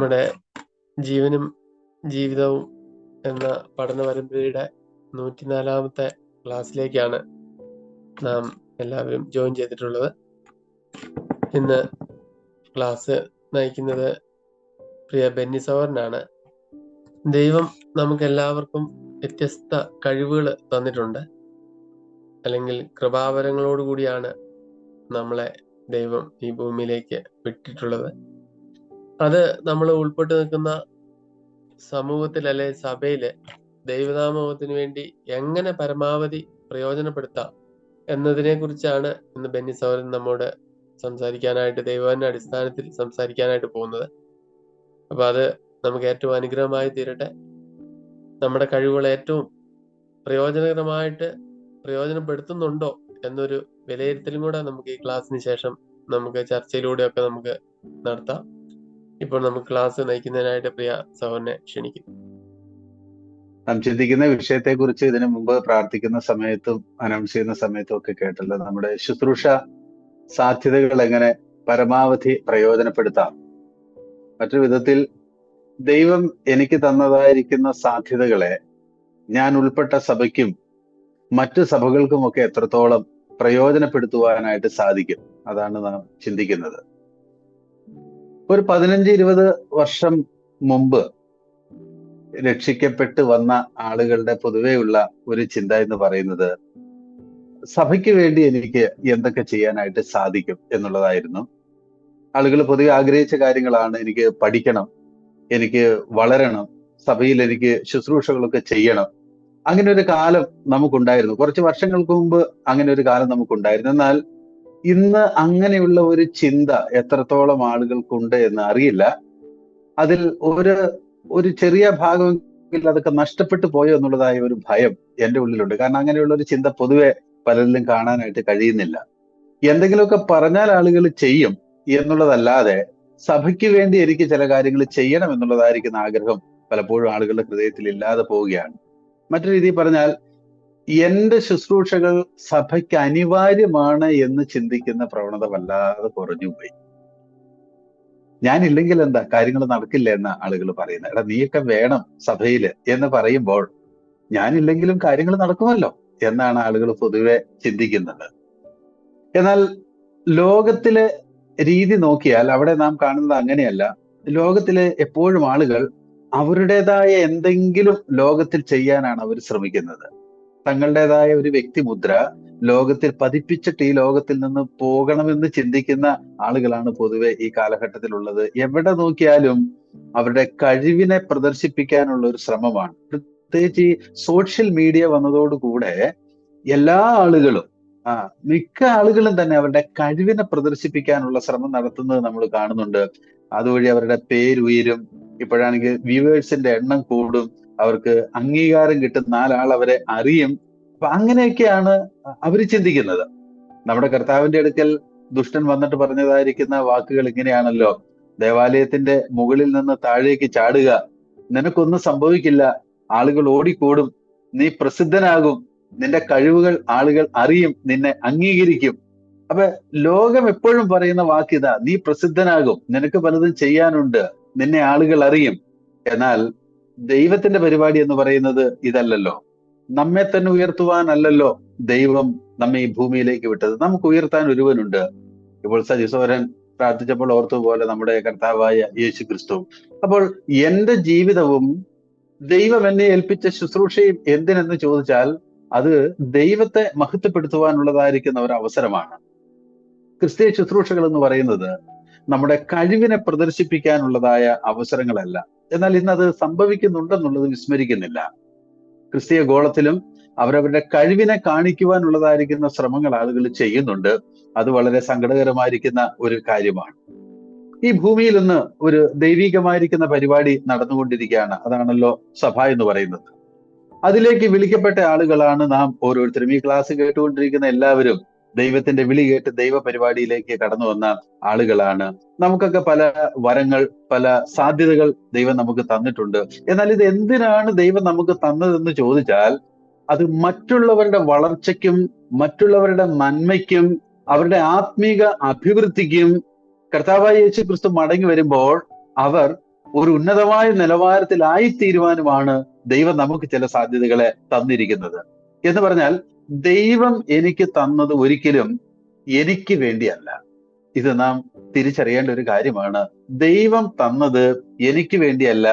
നമ്മുടെ ജീവനും ജീവിതവും എന്ന പഠന പരമ്പരയുടെ 104-ാമത്തെ ക്ലാസ്സിലേക്കാണ് നാം എല്ലാവരും ജോയിൻ ചെയ്തിട്ടുള്ളത്. ഇന്ന് ക്ലാസ് നയിക്കുന്നത് പ്രിയ ബെന്നി സഹോദരനാണ്. ദൈവം നമുക്ക് എല്ലാവർക്കും വ്യത്യസ്ത കഴിവുകൾ തന്നിട്ടുണ്ട്. അല്ലെങ്കിൽ കൃപാവരങ്ങളോടുകൂടിയാണ് നമ്മളെ ദൈവം ഈ ഭൂമിയിലേക്ക് വിട്ടിട്ടുള്ളത്. അത് നമ്മൾ ഉൾപ്പെട്ട് നിൽക്കുന്ന സമൂഹത്തിൽ അല്ലെ സഭയില് ദൈവനാമത്തിന് വേണ്ടി എങ്ങനെ പരമാവധി പ്രയോജനപ്പെടുത്താം എന്നതിനെ കുറിച്ചാണ് ഇന്ന് ബെന്നി സഹോദരൻ നമ്മോട് സംസാരിക്കാനായിട്ട്, ദൈവത്തിന്റെ അടിസ്ഥാനത്തിൽ സംസാരിക്കാനായിട്ട് പോകുന്നത്. അപ്പൊ അത് നമുക്ക് ഏറ്റവും അനുഗ്രഹമായി തീരട്ടെ. നമ്മുടെ കഴിവുകൾ ഏറ്റവും പ്രയോജനപ്പെടുത്തുന്നുണ്ടോ എന്നൊരു വിലയിരുത്തലും കൂടെ നമുക്ക് ഈ ക്ലാസ്സിന് ശേഷം നമുക്ക് ചർച്ചയിലൂടെയൊക്കെ നമുക്ക് നടത്താം. ഇപ്പോൾ നമുക്ക് ക്ലാസ് നയിക്കുന്നതിനായിട്ട് പ്രിയ സഹോദരനെ ക്ഷണിക്കും. നാം ചിന്തിക്കുന്ന വിഷയത്തെ കുറിച്ച് ഇതിനു മുമ്പ് പ്രാർത്ഥിക്കുന്ന സമയത്തും അനൗൺസ് ചെയ്യുന്ന സമയത്തും ഒക്കെ കേട്ടല്ലോ. നമ്മുടെ ശുശ്രൂഷ സാധ്യതകൾ എങ്ങനെ പരമാവധി പ്രയോജനപ്പെടുത്താം. മറ്റൊരു വിധത്തിൽ ദൈവം എനിക്ക് തന്നതായിരിക്കുന്ന സാധ്യതകളെ ഞാൻ ഉൾപ്പെട്ട സഭയ്ക്കും മറ്റു സഭകൾക്കുമൊക്കെ എത്രത്തോളം പ്രയോജനപ്പെടുത്തുവാനായിട്ട് സാധിക്കും, അതാണ് നാം ചിന്തിക്കുന്നത്. ഒരു 15-20 വർഷം മുമ്പ് രക്ഷിക്കപ്പെട്ട് വന്ന ആളുകളുടെ പൊതുവെയുള്ള ഒരു ചിന്ത എന്ന് പറയുന്നത്, സഭയ്ക്ക് വേണ്ടി എനിക്ക് എന്തൊക്കെ ചെയ്യാനായിട്ട് സാധിക്കും എന്നുള്ളതായിരുന്നു. ആളുകൾ പൊതുവെ ആഗ്രഹിച്ച കാര്യങ്ങളാണ്: എനിക്ക് പഠിക്കണം, എനിക്ക് വളരണം, സഭയിൽ എനിക്ക് ശുശ്രൂഷകളൊക്കെ ചെയ്യണം. അങ്ങനെ ഒരു കാലം നമുക്കുണ്ടായിരുന്നു. കുറച്ച് വർഷങ്ങൾക്ക് മുമ്പ് അങ്ങനെ ഒരു കാലം നമുക്കുണ്ടായിരുന്നു. എന്നാൽ ഇന്ന് അങ്ങനെയുള്ള ഒരു ചിന്ത എത്രത്തോളം ആളുകൾക്കുണ്ട് എന്ന് അറിയില്ല. അതിൽ ഒരു ചെറിയ ഭാഗമെങ്കിൽ അതൊക്കെ നഷ്ടപ്പെട്ടു പോയോ എന്നുള്ളതായ ഒരു ഭയം എൻ്റെ ഉള്ളിലുണ്ട്. കാരണം അങ്ങനെയുള്ള ഒരു ചിന്ത പൊതുവെ പലരിലും കാണാനായിട്ട് കഴിയുന്നില്ല. എന്തെങ്കിലുമൊക്കെ പറഞ്ഞാൽ ആളുകൾ ചെയ്യും എന്നുള്ളതല്ലാതെ സഭയ്ക്ക് വേണ്ടി എനിക്ക് ചില കാര്യങ്ങൾ ചെയ്യണം എന്നുള്ളതായിരിക്കുന്ന ആഗ്രഹം പലപ്പോഴും ആളുകളുടെ ഹൃദയത്തിൽ ഇല്ലാതെ പോവുകയാണ്. മറ്റൊരു രീതിയിൽ പറഞ്ഞാൽ, എന്റെ ശുശ്രൂഷകൾ സഭയ്ക്ക് അനിവാര്യമാണ് എന്ന് ചിന്തിക്കുന്ന പ്രവണത വല്ലാതെ കുറഞ്ഞുപോയി. ഞാനില്ലെങ്കിൽ എന്താ, കാര്യങ്ങൾ നടക്കില്ല എന്ന ആളുകൾ പറയുന്നത്. എടാ, നീയൊക്കെ വേണം സഭയില് എന്ന് പറയുമ്പോൾ ഞാനില്ലെങ്കിലും കാര്യങ്ങൾ നടക്കുമല്ലോ എന്നാണ് ആളുകൾ പൊതുവെ ചിന്തിക്കുന്നത്. എന്നാൽ ലോകത്തിലെ രീതി നോക്കിയാൽ അവിടെ നാം കാണുന്നത് അങ്ങനെയല്ല. ലോകത്തിലെ എപ്പോഴും ആളുകൾ അവരുടേതായ എന്തെങ്കിലും ലോകത്തിൽ ചെയ്യാനാണ് അവർ ശ്രമിക്കുന്നത്. തങ്ങളുടേതായ ഒരു വ്യക്തിമുദ്ര ലോകത്തിൽ പതിപ്പിച്ചിട്ട് ഈ ലോകത്തിൽ നിന്ന് പോകണമെന്ന് ചിന്തിക്കുന്ന ആളുകളാണ് പൊതുവെ ഈ കാലഘട്ടത്തിലുള്ളത്. എവിടെ നോക്കിയാലും അവരുടെ കഴിവിനെ പ്രദർശിപ്പിക്കാനുള്ള ഒരു ശ്രമമാണ്. പ്രത്യേകിച്ച് ഈ സോഷ്യൽ മീഡിയ വന്നതോടുകൂടെ എല്ലാ ആളുകളും മിക്ക ആളുകളും തന്നെ അവരുടെ കഴിവിനെ പ്രദർശിപ്പിക്കാനുള്ള ശ്രമം നടത്തുന്നത് നമ്മൾ കാണുന്നുണ്ട്. അതുവഴി അവരുടെ പേരുയരും. ഇപ്പോഴാണെങ്കിൽ വ്യൂവേഴ്സിന്റെ എണ്ണം കൂടും, അവർക്ക് അംഗീകാരം കിട്ടും, 4 ആൾ അവരെ അറിയും. അപ്പൊ അങ്ങനെയൊക്കെയാണ് അവർ ചിന്തിക്കുന്നത്. നമ്മുടെ കർത്താവിന്റെ അടുക്കൽ ദുഷ്ടൻ വന്നിട്ട് പറഞ്ഞതായിരിക്കുന്ന വാക്കുകൾ ഇങ്ങനെയാണല്ലോ: ദേവാലയത്തിന്റെ മുകളിൽ നിന്ന് താഴേക്ക് ചാടുക, നിനക്കൊന്നും സംഭവിക്കില്ല, ആളുകൾ ഓടിക്കൂടും, നീ പ്രസിദ്ധനാകും, നിന്റെ കഴിവുകൾ ആളുകൾ അറിയും, നിന്നെ അംഗീകരിക്കും. അപ്പൊ ലോകം എപ്പോഴും പറയുന്ന വാക്കിതാ: നീ പ്രസിദ്ധനാകും, നിനക്ക് പലതും ചെയ്യാനുണ്ട്, നിന്നെ ആളുകൾ അറിയും. എന്നാൽ ദൈവത്തിന്റെ പരിപാടി എന്ന് പറയുന്നത് ഇതല്ലല്ലോ. നമ്മെ തന്നെ ഉയർത്തുവാനല്ലല്ലോ ദൈവം നമ്മെ ഈ ഭൂമിയിലേക്ക് വിട്ടത്. നമുക്ക് ഉയർത്താൻ ഒരുവനുണ്ട്. ഇപ്പോൾ സജിസോരൻ പ്രാർത്ഥിച്ചപ്പോൾ ഓർത്തുപോലെ നമ്മുടെ കർത്താവായ യേശു ക്രിസ്തു. അപ്പോൾ എന്റെ ജീവിതവും ദൈവം എന്നെ ഏൽപ്പിച്ച ശുശ്രൂഷയും എന്തിനെന്ന് ചോദിച്ചാൽ അത് ദൈവത്തെ മഹത്വപ്പെടുത്തുവാനുള്ളതായിരിക്കുന്ന ഒരു അവസരമാണ്. ക്രിസ്തീയ ശുശ്രൂഷകൾ എന്ന് പറയുന്നത് നമ്മുടെ കഴിവിനെ പ്രദർശിപ്പിക്കാനുള്ളതായ അവസരങ്ങളല്ല. എന്നാൽ ഇന്നത് സംഭവിക്കുന്നുണ്ടെന്നുള്ളത് വിസ്മരിക്കുന്നില്ല. ക്രിസ്തീയ ഗോളത്തിലും അവരവരുടെ കഴിവിനെ കാണിക്കുവാനുള്ളതായിരിക്കുന്ന ശ്രമങ്ങൾ ആളുകൾ ചെയ്യുന്നുണ്ട്. അത് വളരെ സങ്കടകരമായിരിക്കുന്ന ഒരു കാര്യമാണ്. ഈ ഭൂമിയിൽ ഇന്ന് ഒരു ദൈവികമായിരിക്കുന്ന പരിപാടി നടന്നുകൊണ്ടിരിക്കുകയാണ്. അതാണല്ലോ സഭ എന്ന് പറയുന്നത്. അതിലേക്ക് വിളിക്കപ്പെട്ട ആളുകളാണ് നാം ഓരോരുത്തരും. ഈ ക്ലാസ് കേട്ടുകൊണ്ടിരിക്കുന്ന എല്ലാവരും ദൈവത്തിന്റെ വിളി കേട്ട് ദൈവ പരിപാടിയിലേക്ക് കടന്നു വന്ന ആളുകളാണ്. നമുക്കൊക്കെ പല വരങ്ങൾ, പല സാധ്യതകൾ ദൈവം നമുക്ക് തന്നിട്ടുണ്ട്. എന്നാൽ ഇത് എന്തിനാണ് ദൈവം നമുക്ക് തന്നതെന്ന് ചോദിച്ചാൽ അത് മറ്റുള്ളവരുടെ വളർച്ചയ്ക്കും മറ്റുള്ളവരുടെ നന്മയ്ക്കും അവരുടെ ആത്മീക അഭിവൃദ്ധിക്കും കർത്താവായ യേശു ക്രിസ്തു മടങ്ങി വരുമ്പോൾ അവർ ഒരു ഉന്നതമായ നിലവാരത്തിലായിത്തീരുവാനുമാണ് ദൈവം നമുക്ക് ചില സാധ്യതകളെ തന്നിരിക്കുന്നത്. എന്ന് പറഞ്ഞാൽ ദൈവം എനിക്ക് തന്നത് ഒരിക്കലും എനിക്ക് വേണ്ടിയല്ല. ഇത് നാം തിരിച്ചറിയേണ്ട ഒരു കാര്യമാണ്. ദൈവം തന്നത് എനിക്ക് വേണ്ടിയല്ല,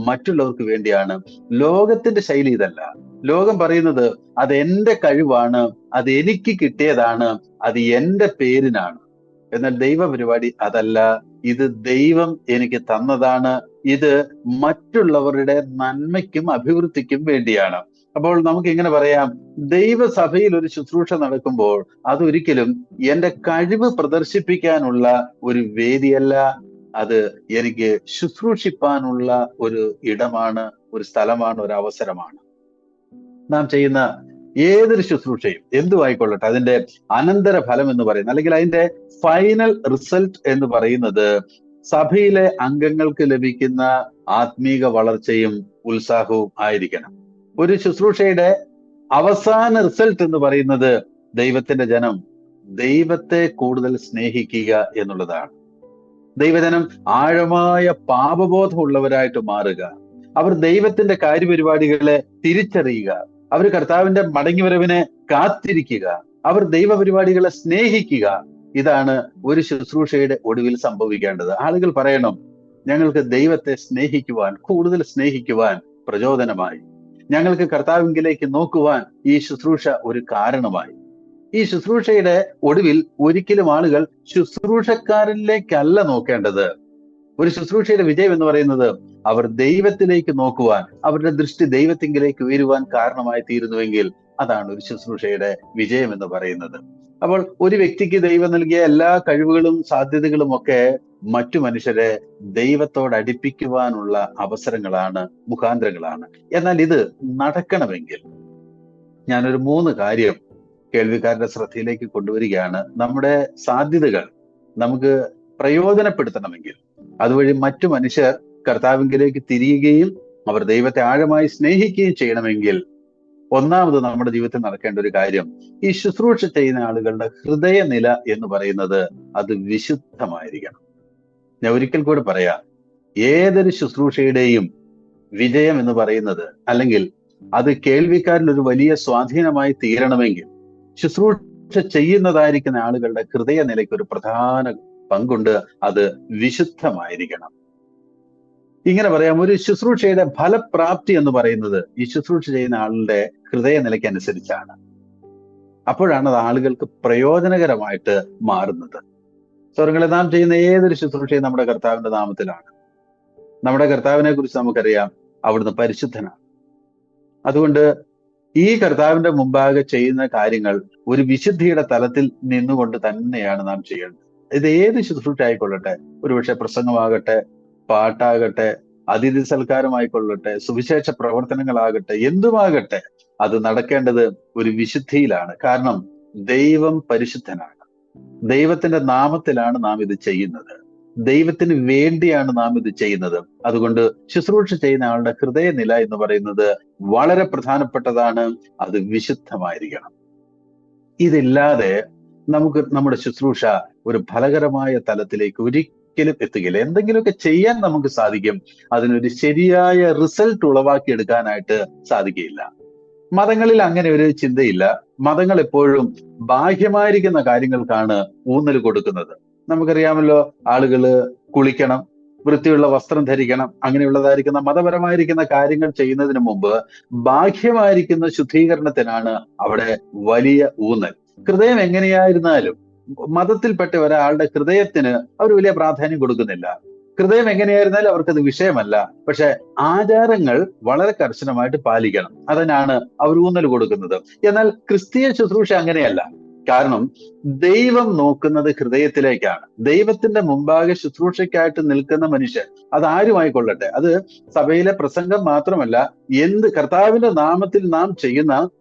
മറ്റുള്ളവർക്ക് വേണ്ടിയാണ്. ലോകത്തിന്റെ ശൈലി ഇതല്ല. ലോകം പറയുന്നത് അത് എന്റെ കഴിവാണ്, അത് എനിക്ക് കിട്ടിയതാണ്, അത് എന്റെ പേരിനാണ്. എന്നാൽ ദൈവ പരിപാടി അതല്ല. ഇത് ദൈവം എനിക്ക് തന്നതാണ്. ഇത് മറ്റുള്ളവരുടെ നന്മയ്ക്കും അഭിവൃദ്ധിക്കും വേണ്ടിയാണ്. അപ്പോൾ നമുക്ക് ഇങ്ങനെ പറയാം, ദൈവസഭയിൽ ഒരു ശുശ്രൂഷ നടക്കുമ്പോൾ അതൊരിക്കലും എന്റെ കഴിവ് പ്രദർശിപ്പിക്കാനുള്ള ഒരു വേദിയല്ല. അത് എനിക്ക് ശുശ്രൂഷിപ്പാനുള്ള ഒരു ഇടമാണ്, ഒരു സ്ഥലമാണ്, ഒരു അവസരമാണ്. നാം ചെയ്യുന്ന ഏതൊരു ശുശ്രൂഷയും എന്തുമായിക്കൊള്ളട്ടെ, അതിന്റെ അനന്തര ഫലം എന്ന് പറയുന്നത്, അല്ലെങ്കിൽ അതിന്റെ ഫൈനൽ റിസൾട്ട് എന്ന് പറയുന്നത് സഭയിലെ അംഗങ്ങൾക്ക് ലഭിക്കുന്ന ആത്മീക വളർച്ചയും ഉത്സാഹവും ആയിരിക്കണം. ഒരു ശുശ്രൂഷയുടെ അവസാന റിസൾട്ട് എന്ന് പറയുന്നത് ദൈവത്തിന്റെ ജനം ദൈവത്തെ കൂടുതൽ സ്നേഹിക്കുക എന്നുള്ളതാണ്. ദൈവജനം ആഴമായ പാപബോധമുള്ളവരായിട്ട് മാറുക, അവർ ദൈവത്തിന്റെ കാര്യപരിപാടികളെ തിരിച്ചറിയുക, അവർ കർത്താവിന്റെ മടങ്ങിവരവിനെ കാത്തിരിക്കുക, അവർ ദൈവപരിപാടികളെ സ്നേഹിക്കുക. ഇതാണ് ഒരു ശുശ്രൂഷയുടെ ഒടുവിൽ സംഭവിക്കേണ്ടത്. ആളുകൾ പറയണം, ഞങ്ങൾക്ക് ദൈവത്തെ സ്നേഹിക്കുവാൻ, കൂടുതൽ സ്നേഹിക്കുവാൻ പ്രചോദനമായി, ഞങ്ങൾക്ക് കർത്താവിങ്കിലേക്ക് നോക്കുവാൻ ഈ ശുശ്രൂഷ ഒരു കാരണമായി. ഈ ശുശ്രൂഷയുടെ ഒടുവിൽ ഒരിക്കലും ആളുകൾ ശുശ്രൂഷക്കാരനിലേക്കല്ല നോക്കേണ്ടത്. ഒരു ശുശ്രൂഷയുടെ വിജയം എന്ന് പറയുന്നത് അവർ ദൈവത്തിലേക്ക് നോക്കുവാൻ, അവരുടെ ദൃഷ്ടി ദൈവത്തിങ്കിലേക്ക് ഉയരുവാൻ കാരണമായി തീരുന്നുവെങ്കിൽ അതാണ് ഒരു ശുശ്രൂഷയുടെ വിജയം എന്ന് പറയുന്നത്. അപ്പോൾ ഒരു വ്യക്തിക്ക് ദൈവം നൽകിയ എല്ലാ കഴിവുകളും സാധ്യതകളും ഒക്കെ മറ്റു മനുഷ്യരെ ദൈവത്തോട് അടുപ്പിക്കുവാനുള്ള അവസരങ്ങളാണ്, മുഖാന്തരങ്ങളാണ്. എന്നാൽ ഇത് നടക്കണമെങ്കിൽ ഞാനൊരു 3 കാര്യം കേൾവിക്കാരുടെ ശ്രദ്ധയിലേക്ക് കൊണ്ടുവരികയാണ്. നമ്മുടെ സാധ്യതകൾ നമുക്ക് പ്രയോജനപ്പെടുത്തണമെങ്കിൽ, അതുവഴി മറ്റു മനുഷ്യർ കർത്താവിങ്കിലേക്ക് തിരിയുകയും അവർ ദൈവത്തെ ആഴമായി സ്നേഹിക്കുകയും ചെയ്യണമെങ്കിൽ, ഒന്നാമത് നമ്മുടെ ജീവിതത്തിൽ നടക്കേണ്ട ഒരു കാര്യം, ഈ ശുശ്രൂഷ ചെയ്യുന്ന ആളുകളുടെ ഹൃദയനില എന്ന് പറയുന്നത് അത് വിശുദ്ധമായിരിക്കണം. ഞാൻ ഒരിക്കൽ കൂടെ പറയാം, ഏതൊരു ശുശ്രൂഷയുടെയും വിജയം എന്ന് പറയുന്നത്, അല്ലെങ്കിൽ അത് കേൾവിക്കാരിൽ ഒരു വലിയ സ്വാധീനമായി തീരണമെങ്കിൽ, ശുശ്രൂഷ ചെയ്യുന്നതായിരിക്കുന്ന ആളുകളുടെ ഹൃദയനിലയ്ക്ക് ഒരു പ്രധാന പങ്കുണ്ട്. അത് വിശുദ്ധമായിരിക്കണം. ഇങ്ങനെ പറയാം, ഒരു ശുശ്രൂഷയുടെ ഫലപ്രാപ്തി എന്ന് പറയുന്നത് ഈ ശുശ്രൂഷ ചെയ്യുന്ന ആളുടെ ഹൃദയനിലയ്ക്ക് അനുസരിച്ചാണ്. അപ്പോഴാണ് അത് ആളുകൾക്ക് പ്രയോജനകരമായിട്ട് മാറുന്നത്. സ്വർഗ്ഗങ്ങളെ, നാം ചെയ്യുന്ന ഏതൊരു ശുശ്രൂഷയും നമ്മുടെ കർത്താവിന്റെ നാമത്തിലാണ്. നമ്മുടെ കർത്താവിനെ കുറിച്ച് നമുക്കറിയാം, അവിടുന്ന് പരിശുദ്ധനാണ്. അതുകൊണ്ട് ഈ കർത്താവിന്റെ മുമ്പാകെ ചെയ്യുന്ന കാര്യങ്ങൾ ഒരു വിശുദ്ധിയുടെ തലത്തിൽ നിന്നുകൊണ്ട് തന്നെയാണ് നാം ചെയ്യേണ്ടത്. ഇത് ഏത് ശുശ്രൂഷ ആയിക്കൊള്ളട്ടെ, ഒരുപക്ഷെ പ്രസംഗമാകട്ടെ, പാട്ടാകട്ടെ, അതിഥി സൽക്കാരമായിക്കൊള്ളട്ടെ, സുവിശേഷ പ്രവർത്തനങ്ങളാകട്ടെ, എന്തുമാകട്ടെ, അത് നടക്കേണ്ടത് ഒരു വിശുദ്ധിയിലാണ്. കാരണം ദൈവം പരിശുദ്ധനാണ്. ദൈവത്തിന്റെ നാമത്തിലാണ് നാം ഇത് ചെയ്യുന്നത്. ദൈവത്തിന് വേണ്ടിയാണ് നാം ഇത് ചെയ്യുന്നത്. അതുകൊണ്ട് ശുശ്രൂഷ ചെയ്യുന്ന ആളുടെ ഹൃദയനില എന്ന് പറയുന്നത് വളരെ പ്രധാനപ്പെട്ടതാണ്. അത് വിശുദ്ധമായിരിക്കണം. ഇതില്ലാതെ നമുക്ക് നമ്മുടെ ശുശ്രൂഷ ഒരു ഫലകരമായ തലത്തിലേക്ക് ഒരിക്കലും എത്തുകയില്ല. എന്തെങ്കിലുമൊക്കെ ചെയ്യാൻ നമുക്ക് സാധിക്കും, അതിനൊരു ശരിയായ റിസൾട്ട് ഉളവാക്കിയെടുക്കാനായിട്ട് സാധിക്കുകയില്ല. മതങ്ങളിൽ അങ്ങനെ ഒരു ചിന്തയില്ല. മതങ്ങൾ എപ്പോഴും ബാഹ്യമായിരിക്കുന്ന കാര്യങ്ങൾക്കാണ് ഊന്നൽ കൊടുക്കുന്നത്. നമുക്കറിയാമല്ലോ, ആളുകള് കുളിക്കണം, വൃത്തിയുള്ള വസ്ത്രം ധരിക്കണം, അങ്ങനെയുള്ളതായിരിക്കുന്ന മതപരമായിരിക്കുന്ന കാര്യങ്ങൾ ചെയ്യുന്നതിന് മുമ്പ് ബാഹ്യമായിരിക്കുന്ന ശുദ്ധീകരണത്തിനാണ് അവിടെ വലിയ ഊന്നൽ. ഹൃദയം എങ്ങനെയായിരുന്നാലും മതത്തിൽപ്പെട്ട ഒരാളുടെ ഹൃദയത്തിന് അവർ വലിയ പ്രാധാന്യം കൊടുക്കുന്നില്ല. ഹൃദയം എങ്ങനെയായിരുന്നാലും അവർക്കത് വിഷയമല്ല. പക്ഷെ ആചാരങ്ങൾ വളരെ കർശനമായിട്ട് പാലിക്കണം, അതിനാണ് അവർ ഊന്നൽ കൊടുക്കുന്നത്. എന്നാൽ ക്രിസ്തീയ ശുശ്രൂഷ അങ്ങനെയല്ല. കാരണം ദൈവം നോക്കുന്നത് ഹൃദയത്തിലേക്കാണ്. ദൈവത്തിന്റെ മുമ്പാകെ ശുശ്രൂഷയ്ക്കായിട്ട് നിൽക്കുന്ന മനുഷ്യൻ, അത് ആരുമായിക്കൊള്ളട്ടെ, അത് സഭയിലെ പ്രസംഗം മാത്രമല്ല, കർത്താവിന്റെ നാമത്തിൽ നാം ചെയ്യുന്ന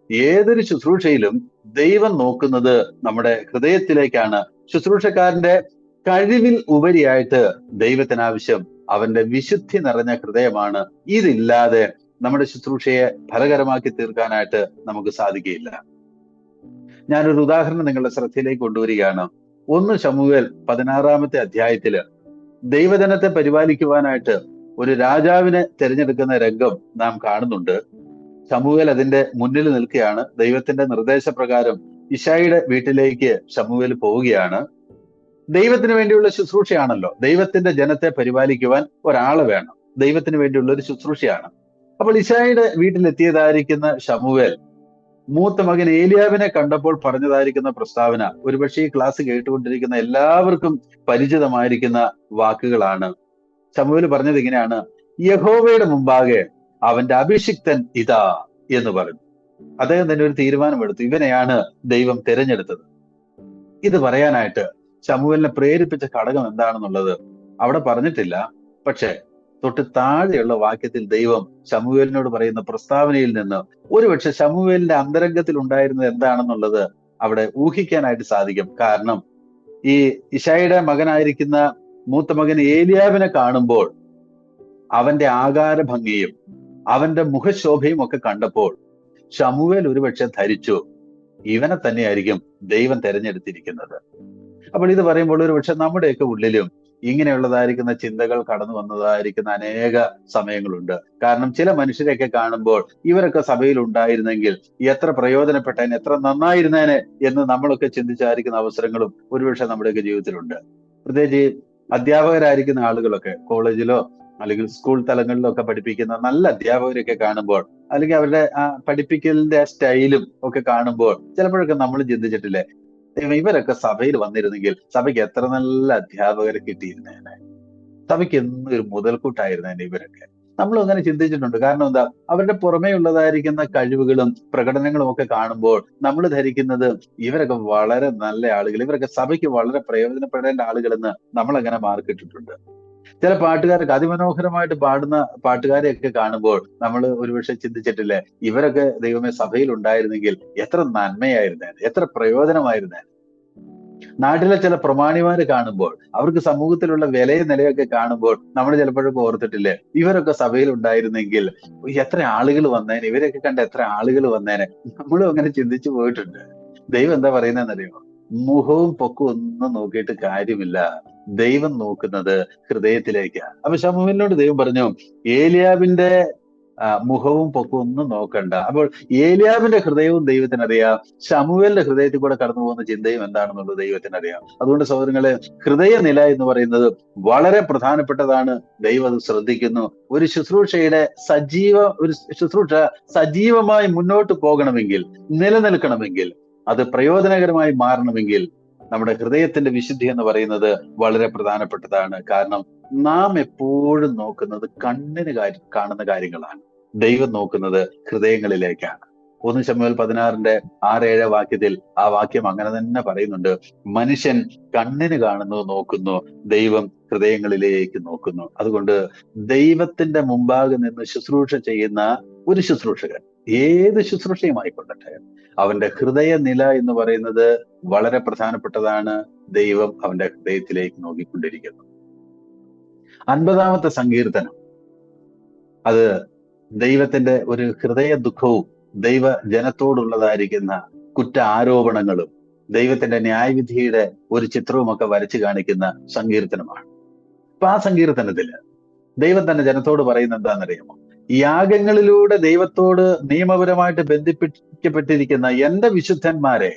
ഏതൊരു ശുശ്രൂഷയിലും ദൈവം നോക്കുന്നത് നമ്മുടെ ഹൃദയത്തിലേക്കാണ്. ശുശ്രൂഷക്കാരന്റെ കഴിവിൽ ഉപരിയായിട്ട് ദൈവത്തിന് ആവശ്യം അവന്റെ വിശുദ്ധി നിറഞ്ഞ ഹൃദയമാണ്. ഇതില്ലാതെ നമ്മുടെ ശുശ്രൂഷയെ ഫലകരമാക്കി തീർക്കാനായിട്ട് നമുക്ക് സാധിക്കുകയില്ല. ഞാനൊരു ഉദാഹരണം നിങ്ങളുടെ ശ്രദ്ധയിലേക്ക് കൊണ്ടുവരികയാണ്. 1 ശമൂവേൽ 16-ാമത്തെ അധ്യായത്തില് ദൈവജനത്തെ പരിപാലിക്കുവാനായിട്ട് ഒരു രാജാവിനെ തിരഞ്ഞെടുക്കുന്ന രംഗം നാം കാണുന്നുണ്ട്. ശമൂവേൽ അതിന്റെ മുന്നിൽ നിൽക്കുകയാണ്. ദൈവത്തിന്റെ നിർദ്ദേശപ്രകാരം ഇശായിയുടെ വീട്ടിലേക്ക് ശമൂവേൽ പോവുകയാണ്. ദൈവത്തിന് വേണ്ടിയുള്ള ശുശ്രൂഷയാണല്ലോ. ദൈവത്തിന്റെ ജനത്തെ പരിപാലിക്കുവാൻ ഒരാള് വേണം. ദൈവത്തിന് വേണ്ടിയുള്ള ഒരു ശുശ്രൂഷയാണ്. അപ്പോൾ ഇശായിയുടെ വീട്ടിലെത്തിയതായിരിക്കുന്ന ശമൂവേൽ മൂത്ത മകൻ ഏലിയാവിനെ കണ്ടപ്പോൾ പറഞ്ഞതായിരിക്കുന്ന പ്രസ്താവന ഒരുപക്ഷെ ഈ ക്ലാസ് കേട്ടുകൊണ്ടിരിക്കുന്ന എല്ലാവർക്കും പരിചിതമായിരിക്കുന്ന വാക്കുകളാണ്. ശമൂവേൽ പറഞ്ഞത് ഇങ്ങനെയാണ്: യഹോവയുടെ മുമ്പാകെ അവന്റെ അഭിഷിക്തൻ ഇതാ എന്ന് പറഞ്ഞു. അദ്ദേഹം തന്നെ ഒരു തീരുമാനമെടുത്തു, ഇവനെയാണ് ദൈവം തിരഞ്ഞെടുത്തത്. ഇത് പറയാനായിട്ട് ശമൂവേലിനെ പ്രേരിപ്പിച്ച ഘടകം എന്താണെന്നുള്ളത് അവിടെ പറഞ്ഞിട്ടില്ല. പക്ഷെ തൊട്ട് താഴെയുള്ള വാക്യത്തിൽ ദൈവം ശമൂവേലിനോട് പറയുന്ന പ്രസ്താവനയിൽ നിന്ന് ഒരുപക്ഷെ ശമൂവേലിന്റെ അന്തരംഗത്തിൽ ഉണ്ടായിരുന്നത് എന്താണെന്നുള്ളത് അവിടെ ഊഹിക്കാനായിട്ട് സാധിക്കും. കാരണം ഈ ഇശായിയുടെ മകനായിരിക്കുന്ന മൂത്ത മകൻ ഏലിയാവിനെ കാണുമ്പോൾ അവന്റെ ആകാര ഭംഗിയും അവന്റെ മുഖശോഭയും ഒക്കെ കണ്ടപ്പോൾ ശമൂവേൽ ഒരുപക്ഷെ ധരിച്ചു ഇവനെ തന്നെയായിരിക്കും ദൈവം തെരഞ്ഞെടുത്തിരിക്കുന്നത്. അപ്പോൾ ഇത് പറയുമ്പോൾ ഒരുപക്ഷെ നമ്മുടെയൊക്കെ ഉള്ളിലും ഇങ്ങനെയുള്ളതായിരിക്കുന്ന ചിന്തകൾ കടന്നു വന്നതായിരിക്കുന്ന അനേക സമയങ്ങളുണ്ട്. കാരണം ചില മനുഷ്യരെയൊക്കെ കാണുമ്പോൾ ഇവരൊക്കെ സഭയിൽ ഉണ്ടായിരുന്നെങ്കിൽ എത്ര പ്രയോജനപ്പെട്ടേനെ, എത്ര നന്നായിരുന്നേനെ എന്ന് നമ്മളൊക്കെ ചിന്തിച്ചായിരിക്കുന്ന അവസരങ്ങളും ഒരുപക്ഷെ നമ്മുടെയൊക്കെ ജീവിതത്തിലുണ്ട്. പ്രത്യേകിച്ച് അധ്യാപകരായിരിക്കുന്ന ആളുകളൊക്കെ കോളേജിലോ അല്ലെങ്കിൽ സ്കൂൾ തലങ്ങളിലോ ഒക്കെ പഠിപ്പിക്കുന്ന നല്ല അധ്യാപകരൊക്കെ കാണുമ്പോൾ, അല്ലെങ്കിൽ അവരുടെ ആ പഠിപ്പിക്കലിന്റെ സ്റ്റൈലും ഒക്കെ കാണുമ്പോൾ ചിലപ്പോഴൊക്കെ നമ്മൾ ചിന്തിച്ചിട്ടില്ലേ, ഇവരൊക്കെ സഭയിൽ വന്നിരുന്നെങ്കിൽ സഭയ്ക്ക് എത്ര നല്ല അധ്യാപകരെ കിട്ടിയിരുന്നേനെ, സഭയ്ക്ക് എന്നും ഒരു മുതൽക്കൂട്ടായിരുന്നേനെ ഇവരൊക്കെ. നമ്മളും അങ്ങനെ ചിന്തിച്ചിട്ടുണ്ട്. കാരണം എന്താ, അവരുടെ പുറമേ ഉള്ളതായിരിക്കുന്ന കഴിവുകളും പ്രകടനങ്ങളും ഒക്കെ കാണുമ്പോൾ നമ്മൾ ധരിക്കുന്നത് ഇവരൊക്കെ വളരെ നല്ല ആളുകൾ, ഇവരൊക്കെ സഭയ്ക്ക് വളരെ പ്രയോജനപ്പെടേണ്ട ആളുകളെന്ന് നമ്മൾ അങ്ങനെ മാർക്കിട്ടിട്ടുണ്ട്. ചില പാട്ടുകാരൊക്കെ അതിമനോഹരമായിട്ട് പാടുന്ന പാട്ടുകാരെയൊക്കെ കാണുമ്പോൾ നമ്മൾ ഒരുപക്ഷെ ചിന്തിച്ചിട്ടില്ലേ, ഇവരൊക്കെ ദൈവമേ സഭയിൽ ഉണ്ടായിരുന്നെങ്കിൽ എത്ര നന്മയായിരുന്നേനെ, എത്ര പ്രയോജനമായിരുന്നേനെ. നാട്ടിലെ ചില പ്രമാണിമാര് കാണുമ്പോൾ, അവർക്ക് സമൂഹത്തിലുള്ള വിലയും നിലയൊക്കെ കാണുമ്പോൾ നമ്മൾ ചിലപ്പോഴൊക്കെ ഓർത്തിട്ടില്ലേ, ഇവരൊക്കെ സഭയിൽ ഉണ്ടായിരുന്നെങ്കിൽ എത്ര ആളുകൾ വന്നേനെ, ഇവരൊക്കെ കണ്ട എത്ര ആളുകൾ വന്നേനെ. നമ്മളും അങ്ങനെ ചിന്തിച്ചു പോയിട്ടുണ്ട്. ദൈവം എന്താ പറയുന്നതെന്നറിയോ? മുഖവും പൊക്കവും ഒന്നും നോക്കിയിട്ട് കാര്യമില്ല, ദൈവം നോക്കുന്നത് ഹൃദയത്തിലേക്കാണ്. അപ്പൊ ശമൂവേലിനോട് ദൈവം പറഞ്ഞു, ഏലിയാബിന്റെ മുഖവും പൊക്കവും ഒന്നും നോക്കണ്ട. അപ്പോൾ ഏലിയാബിന്റെ ഹൃദയവും ദൈവത്തിനറിയാം, ശമൂവേലിന്റെ ഹൃദയത്തിൽ കൂടെ കടന്നു പോകുന്ന ചിന്തയും എന്താണെന്നുള്ളത് ദൈവത്തിനറിയാം. അതുകൊണ്ട് സഹോദരങ്ങളെ, ഹൃദയനില എന്ന് പറയുന്നത് വളരെ പ്രധാനപ്പെട്ടതാണ്. ദൈവം അത് ശ്രദ്ധിക്കുന്നു. ഒരു ശുശ്രൂഷയുടെ ഒരു ശുശ്രൂഷ സജീവമായി മുന്നോട്ട് പോകണമെങ്കിൽ, നിലനിൽക്കണമെങ്കിൽ, അത് പ്രയോജനകരമായി മാറണമെങ്കിൽ നമ്മുടെ ഹൃദയത്തിന്റെ വിശുദ്ധി എന്ന് പറയുന്നത് വളരെ പ്രധാനപ്പെട്ടതാണ്. കാരണം നാം എപ്പോഴും നോക്കുന്നത് കണ്ണിന് കാണുന്ന കാര്യങ്ങളാണ്, ദൈവം നോക്കുന്നത് ഹൃദയങ്ങളിലേക്കാണ്. 1 ശമൂവേൽ 16:6-7 വാക്യത്തിൽ ആ വാക്യം അങ്ങനെ തന്നെ പറയുന്നുണ്ട്. മനുഷ്യൻ കണ്ണിന് കാണുന്നു നോക്കുന്നു, ദൈവം ഹൃദയങ്ങളിലേക്ക് നോക്കുന്നു. അതുകൊണ്ട് ദൈവത്തിന്റെ മുമ്പാകെ നിന്ന് ശുശ്രൂഷ ചെയ്യുന്ന ഒരു ശുശ്രൂഷകൻ, ഏത് ശുശ്രൂഷയുമായിക്കൊള്ളട്ടെ, അവന്റെ ഹൃദയനില എന്ന് പറയുന്നത് വളരെ പ്രധാനപ്പെട്ടതാണ്. ദൈവം അവന്റെ ഹൃദയത്തിലേക്ക് നോക്കിക്കൊണ്ടിരിക്കുന്നു. 50-ാമത്തെ സങ്കീർത്തനം, അത് ദൈവത്തിന്റെ ഒരു ഹൃദയ ദുഃഖവും ദൈവ ജനത്തോടുള്ളതായിരിക്കുന്ന കുറ്റ ആരോപണങ്ങളും ദൈവത്തിന്റെ ന്യായവിധിയുടെ ഒരു ചിത്രവുമൊക്കെ വരച്ചു കാണിക്കുന്ന സങ്കീർത്തനമാണ്. അപ്പൊ ആ സങ്കീർത്തനത്തില് ദൈവം തന്നെ ജനത്തോട് പറയുന്നത് എന്താണെന്നറിയാമോ? യാഗങ്ങളിലൂടെ ദൈവത്തോട് നിയമപരമായിട്ട് ബന്ധിപ്പിക്കപ്പെട്ടിരിക്കുന്ന എന്റെ വിശുദ്ധന്മാരെ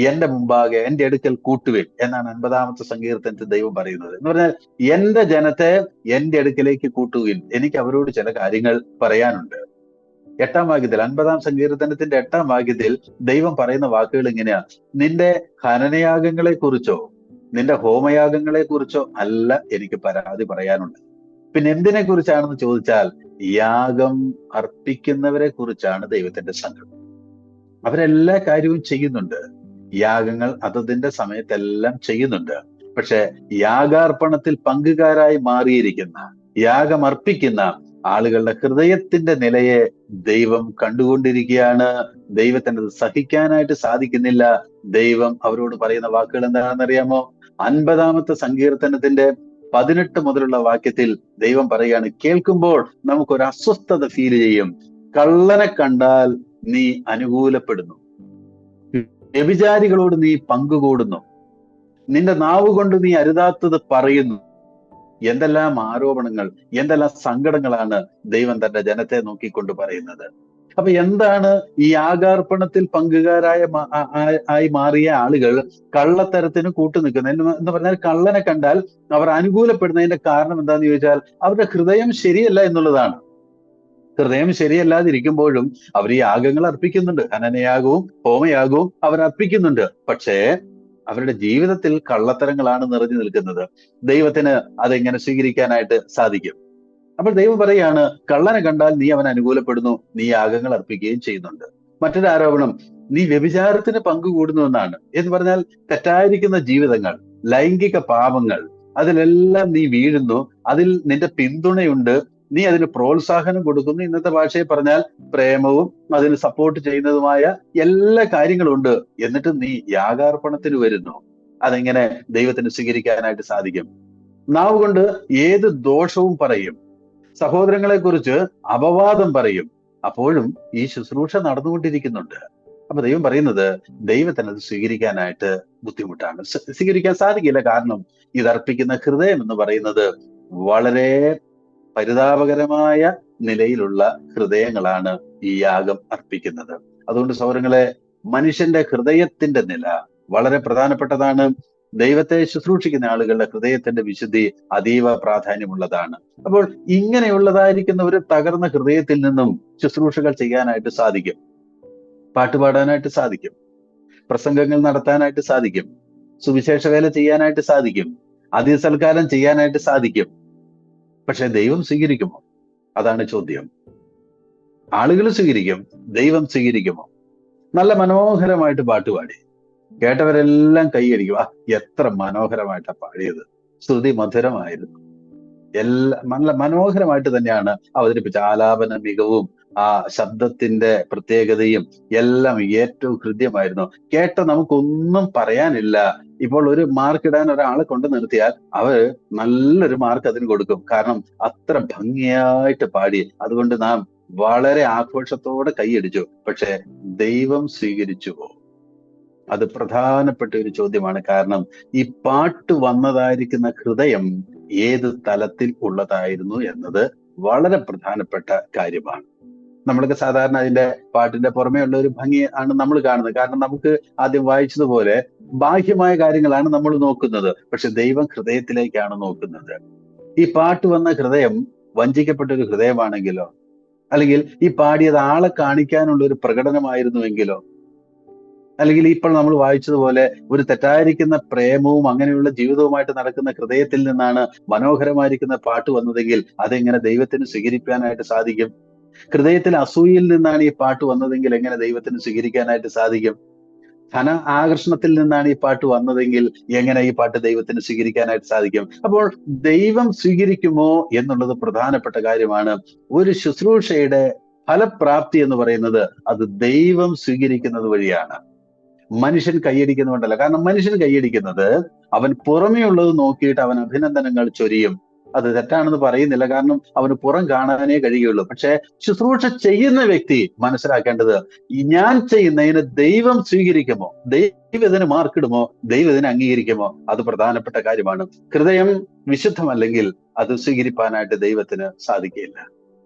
എന്റെ മുമ്പാകെ എന്റെ അടുക്കൽ കൂട്ടുവിൻ എന്നാണ് 50-ാമത്തെ സങ്കീർത്തനത്തിൽ ദൈവം പറയുന്നത്. എന്ന് പറഞ്ഞാൽ എന്റെ ജനത്തെ എന്റെ അടുക്കലേക്ക് കൂട്ടുവിൻ, എനിക്ക് അവരോട് ചില കാര്യങ്ങൾ പറയാനുണ്ട്. 8-ാം വാക്യത്തിൽ, 50-ാം സങ്കീർത്തനത്തിന്റെ 8-ാം വാക്യത്തിൽ ദൈവം പറയുന്ന വാക്കുകൾ ഇങ്ങനെയാ: നിന്റെ ഹനനയാഗങ്ങളെ കുറിച്ചോ നിന്റെ ഹോമയാഗങ്ങളെ കുറിച്ചോ അല്ല എനിക്ക് പരാതി പറയാനുണ്ട്. പിന്നെ എന്തിനെ കുറിച്ചാണെന്ന് ചോദിച്ചാൽ, യാഗം അർപ്പിക്കുന്നവരെ കുറിച്ചാണ് ദൈവത്തിന്റെ സങ്കടം. അവരെല്ലാ കാര്യവും ചെയ്യുന്നുണ്ട്, യാഗങ്ങൾ അതതിന്റെ സമയത്തെല്ലാം ചെയ്യുന്നുണ്ട്. പക്ഷെ യാഗാർപ്പണത്തിൽ പങ്കുകാരായി മാറിയിരിക്കുന്ന, യാഗമർപ്പിക്കുന്ന ആളുകളുടെ ഹൃദയത്തിന്റെ നിലയെ ദൈവം കണ്ടുകൊണ്ടിരിക്കുകയാണ്. ദൈവത്തിന് അത് സഹിക്കാനായിട്ട് സാധിക്കുന്നില്ല. ദൈവം അവരോട് പറയുന്ന വാക്കുകൾ എന്താണെന്നറിയാമോ? 50-ാമത്തെ സങ്കീർത്തനത്തിന്റെ 18 മുതലുള്ള വാക്യത്തിൽ ദൈവം പറയുകയാണ്, കേൾക്കുമ്പോൾ നമുക്കൊരു അസ്വസ്ഥത ഫീൽ ചെയ്യും. കള്ളനെ കണ്ടാൽ നീ അനുകൂലപ്പെടുന്നു, വ്യഭിചാരികളോട് നീ പങ്കുകൂടുന്നു, നിന്റെ നാവ് കൊണ്ട് നീ അരുതാത്തത് പറയുന്നു, എന്തെല്ലാം ആരോപണങ്ങൾ, എന്തെല്ലാം സങ്കടങ്ങളാണ് ദൈവം തന്റെ ജനത്തെ നോക്കിക്കൊണ്ട് പറയുന്നത്. അപ്പൊ എന്താണ് ഈ യാഗാർപ്പണത്തിൽ പങ്കുകാരായ ആയി മാറിയ ആളുകൾ കള്ളത്തരത്തിന് കൂട്ടുനിൽക്കുന്നത് എന്ന് പറഞ്ഞാൽ, കള്ളനെ കണ്ടാൽ അവർ അനുകൂലപ്പെടുന്നതിന്റെ കാരണം എന്താന്ന് ചോദിച്ചാൽ അവരുടെ ഹൃദയം ശരിയല്ല എന്നുള്ളതാണ്. ഹൃദയം ശരിയല്ലാതിരിക്കുമ്പോഴും അവർ ഈ യാഗങ്ങൾ അർപ്പിക്കുന്നുണ്ട്, ഹനനയാഗവും ഹോമയാഗവും അവർ അർപ്പിക്കുന്നുണ്ട്. പക്ഷേ അവരുടെ ജീവിതത്തിൽ കള്ളത്തരങ്ങളാണ് നിറഞ്ഞു നിൽക്കുന്നത്. ദൈവത്തിന് അതെങ്ങനെ സ്വീകരിക്കാനായിട്ട് സാധിക്കും? അപ്പോൾ ദൈവം പറയാണ്, കള്ളനെ കണ്ടാൽ നീ അവൻ അനുകൂലപ്പെടുന്നു, നീ യാഗങ്ങൾ അർപ്പിക്കുകയും ചെയ്യുന്നുണ്ട്. മറ്റൊരു ആരോപണം, നീ വ്യഭിചാരത്തിന് പങ്കുകൂടുന്നു എന്നാണ്. എന്ന് പറഞ്ഞാൽ തെറ്റായിരിക്കുന്ന ജീവിതങ്ങൾ, ലൈംഗിക പാപങ്ങൾ, അതിലെല്ലാം നീ വീഴുന്നു, അതിൽ നിന്റെ പിന്തുണയുണ്ട്, നീ അതിന് പ്രോത്സാഹനം കൊടുക്കുന്നു. ഇന്നത്തെ ഭാഷയിൽ പറഞ്ഞാൽ പ്രേമവും അതിന് സപ്പോർട്ട് ചെയ്യുന്നതുമായ എല്ലാ കാര്യങ്ങളും ഉണ്ട്. എന്നിട്ട് നീ യാഗാർപ്പണത്തിന് വരുന്നു. അതെങ്ങനെ ദൈവത്തിന് സ്വീകരിക്കാനായിട്ട് സാധിക്കും? നാവ് കൊണ്ട് ഏത് ദോഷവും പറയും, സഹോദരങ്ങളെ കുറിച്ച് അപവാദം പറയും, അപ്പോഴും ഈ ശുശ്രൂഷ നടന്നുകൊണ്ടിരിക്കുന്നുണ്ട്. അപ്പൊ ദൈവം പറയുന്നത്, ദൈവത്തിന് അത് സ്വീകരിക്കാനായിട്ട് ബുദ്ധിമുട്ടാണ്, സ്വീകരിക്കാൻ സാധിക്കില്ല. കാരണം ഇതർപ്പിക്കുന്ന ഹൃദയം എന്ന് പറയുന്നത് വളരെ പരിതാപകരമായ നിലയിലുള്ള ഹൃദയങ്ങളാണ് ഈ യാഗം അർപ്പിക്കുന്നത്. അതുകൊണ്ട് സഹോദരങ്ങളെ, മനുഷ്യന്റെ ഹൃദയത്തിന്റെ നില വളരെ പ്രധാനപ്പെട്ടതാണ്. ദൈവത്തെ ശുശ്രൂഷിക്കുന്ന ആളുകളുടെ ഹൃദയത്തിന്റെ വിശുദ്ധി അതീവ പ്രാധാന്യമുള്ളതാണ്. അപ്പോൾ ഇങ്ങനെയുള്ളതായിരിക്കുന്ന ഒരു തകർന്ന ഹൃദയത്തിൽ നിന്നും ശുശ്രൂഷകൾ ചെയ്യാനായിട്ട് സാധിക്കും, പാട്ടുപാടാനായിട്ട് സാധിക്കും, പ്രസംഗങ്ങൾ നടത്താനായിട്ട് സാധിക്കും, സുവിശേഷ വേല ചെയ്യാനായിട്ട് സാധിക്കും, അതിഥിസൽക്കാരം ചെയ്യാനായിട്ട് സാധിക്കും. പക്ഷെ ദൈവം സ്വീകരിക്കുമോ? അതാണ് ചോദ്യം. ആളുകൾ സ്വീകരിക്കും, ദൈവം സ്വീകരിക്കുമോ? നല്ല മനോഹരമായിട്ട് പാട്ടുപാടി, കേട്ടവരെല്ലാം കൈയടിക്കും, ആ എത്ര മനോഹരമായിട്ടാ പാടിയത്, ശ്രുതി മധുരമായിരുന്നു, നല്ല മനോഹരമായിട്ട് തന്നെയാണ് അവതരിപ്പിച്ച ആലാപന മികവും ആ ശബ്ദത്തിന്റെ പ്രത്യേകതയും എല്ലാം ഏറ്റവും ഹൃദ്യമായിരുന്നു. കേട്ട നമുക്കൊന്നും പറയാനില്ല. ഇപ്പോൾ ഒരു മാർക്ക് ഇടാൻ ഒരാളെ കൊണ്ട് നിർത്തിയാൽ അവർ നല്ലൊരു മാർക്ക് അതിന് കൊടുക്കും, കാരണം അത്ര ഭംഗിയായിട്ട് പാടി. അതുകൊണ്ട് നാം വളരെ ആഘോഷത്തോടെ കൈയടിച്ചു. പക്ഷെ ദൈവം സ്വീകരിച്ചുവോ? അത് പ്രധാനപ്പെട്ട ഒരു ചോദ്യമാണ്. കാരണം ഈ പാട്ട് വന്നതായിരിക്കുന്ന ഹൃദയം ഏത് തലത്തിൽ ഉള്ളതായിരുന്നു എന്നത് വളരെ പ്രധാനപ്പെട്ട കാര്യമാണ്. നമ്മളൊക്കെ സാധാരണ അതിന്റെ പാട്ടിന്റെ പുറമേ ഉള്ള ഒരു ഭംഗി ആണ് നമ്മൾ കാണുന്നത്. കാരണം നമുക്ക് ആദ്യം വായിച്ചതുപോലെ ബാഹ്യമായ കാര്യങ്ങളാണ് നമ്മൾ നോക്കുന്നത്, പക്ഷെ ദൈവം ഹൃദയത്തിലേക്കാണ് നോക്കുന്നത്. ഈ പാട്ട് വന്ന ഹൃദയം വഞ്ചിക്കപ്പെട്ട ഒരു ഹൃദയമാണെങ്കിലോ, അല്ലെങ്കിൽ ഈ പാടിയത് ആളെ കാണിക്കാനുള്ള ഒരു പ്രകടനമായിരുന്നുവെങ്കിലോ, അല്ലെങ്കിൽ ഇപ്പോൾ നമ്മൾ വായിച്ചതുപോലെ ഒരു തെറ്റായിരിക്കുന്ന പ്രേമവും അങ്ങനെയുള്ള ജീവിതവുമായിട്ട് നടക്കുന്ന ഹൃദയത്തിൽ നിന്നാണ് മനോഹരമായിരിക്കുന്ന പാട്ട് വന്നതെങ്കിൽ അതെങ്ങനെ ദൈവത്തിന് സ്വീകരിക്കാനായിട്ട് സാധിക്കും? ഹൃദയത്തിൽ അസൂയയിൽ നിന്നാണ് ഈ പാട്ട് വന്നതെങ്കിൽ എങ്ങനെ ദൈവത്തിന് സ്വീകരിക്കാനായിട്ട് സാധിക്കും? ധന ആകർഷണത്തിൽ നിന്നാണ് ഈ പാട്ട് വന്നതെങ്കിൽ എങ്ങനെ ഈ പാട്ട് ദൈവത്തിന് സ്വീകരിക്കാനായിട്ട് സാധിക്കും? അപ്പോൾ ദൈവം സ്വീകരിക്കുമോ എന്നുള്ളത് പ്രധാനപ്പെട്ട കാര്യമാണ്. ഒരു ശുശ്രൂഷയുടെ ഫലപ്രാപ്തി എന്ന് പറയുന്നത് അത് ദൈവം സ്വീകരിക്കുന്നത് വഴിയാണ്, മനുഷ്യൻ കൈയടിക്കുന്നതുകൊണ്ടല്ല. കാരണം മനുഷ്യൻ കൈയടിക്കുന്നത് അവൻ പുറമേ ഉള്ളത് നോക്കിയിട്ട് അവൻ അഭിനന്ദനങ്ങൾ ചൊരിയും. അത് തെറ്റാണെന്ന് പറയുന്നില്ല, കാരണം അവന് പുറം കാണാനേ കഴിയുള്ളൂ. പക്ഷെ ശുശ്രൂഷ ചെയ്യുന്ന വ്യക്തി മനസ്സിലാക്കേണ്ടത്, ഞാൻ ചെയ്യുന്നതിന് ദൈവം സ്വീകരിക്കുമോ, ദൈവം ഇതിന് മാർക്കിടുമോ, ദൈവം ഇതിനെ അംഗീകരിക്കുമോ? അത് പ്രധാനപ്പെട്ട കാര്യമാണ്. ഹൃദയം വിശുദ്ധമല്ലെങ്കിൽ അത് സ്വീകരിപ്പാനായിട്ട് ദൈവത്തിന് സാധിക്കുകയില്ല.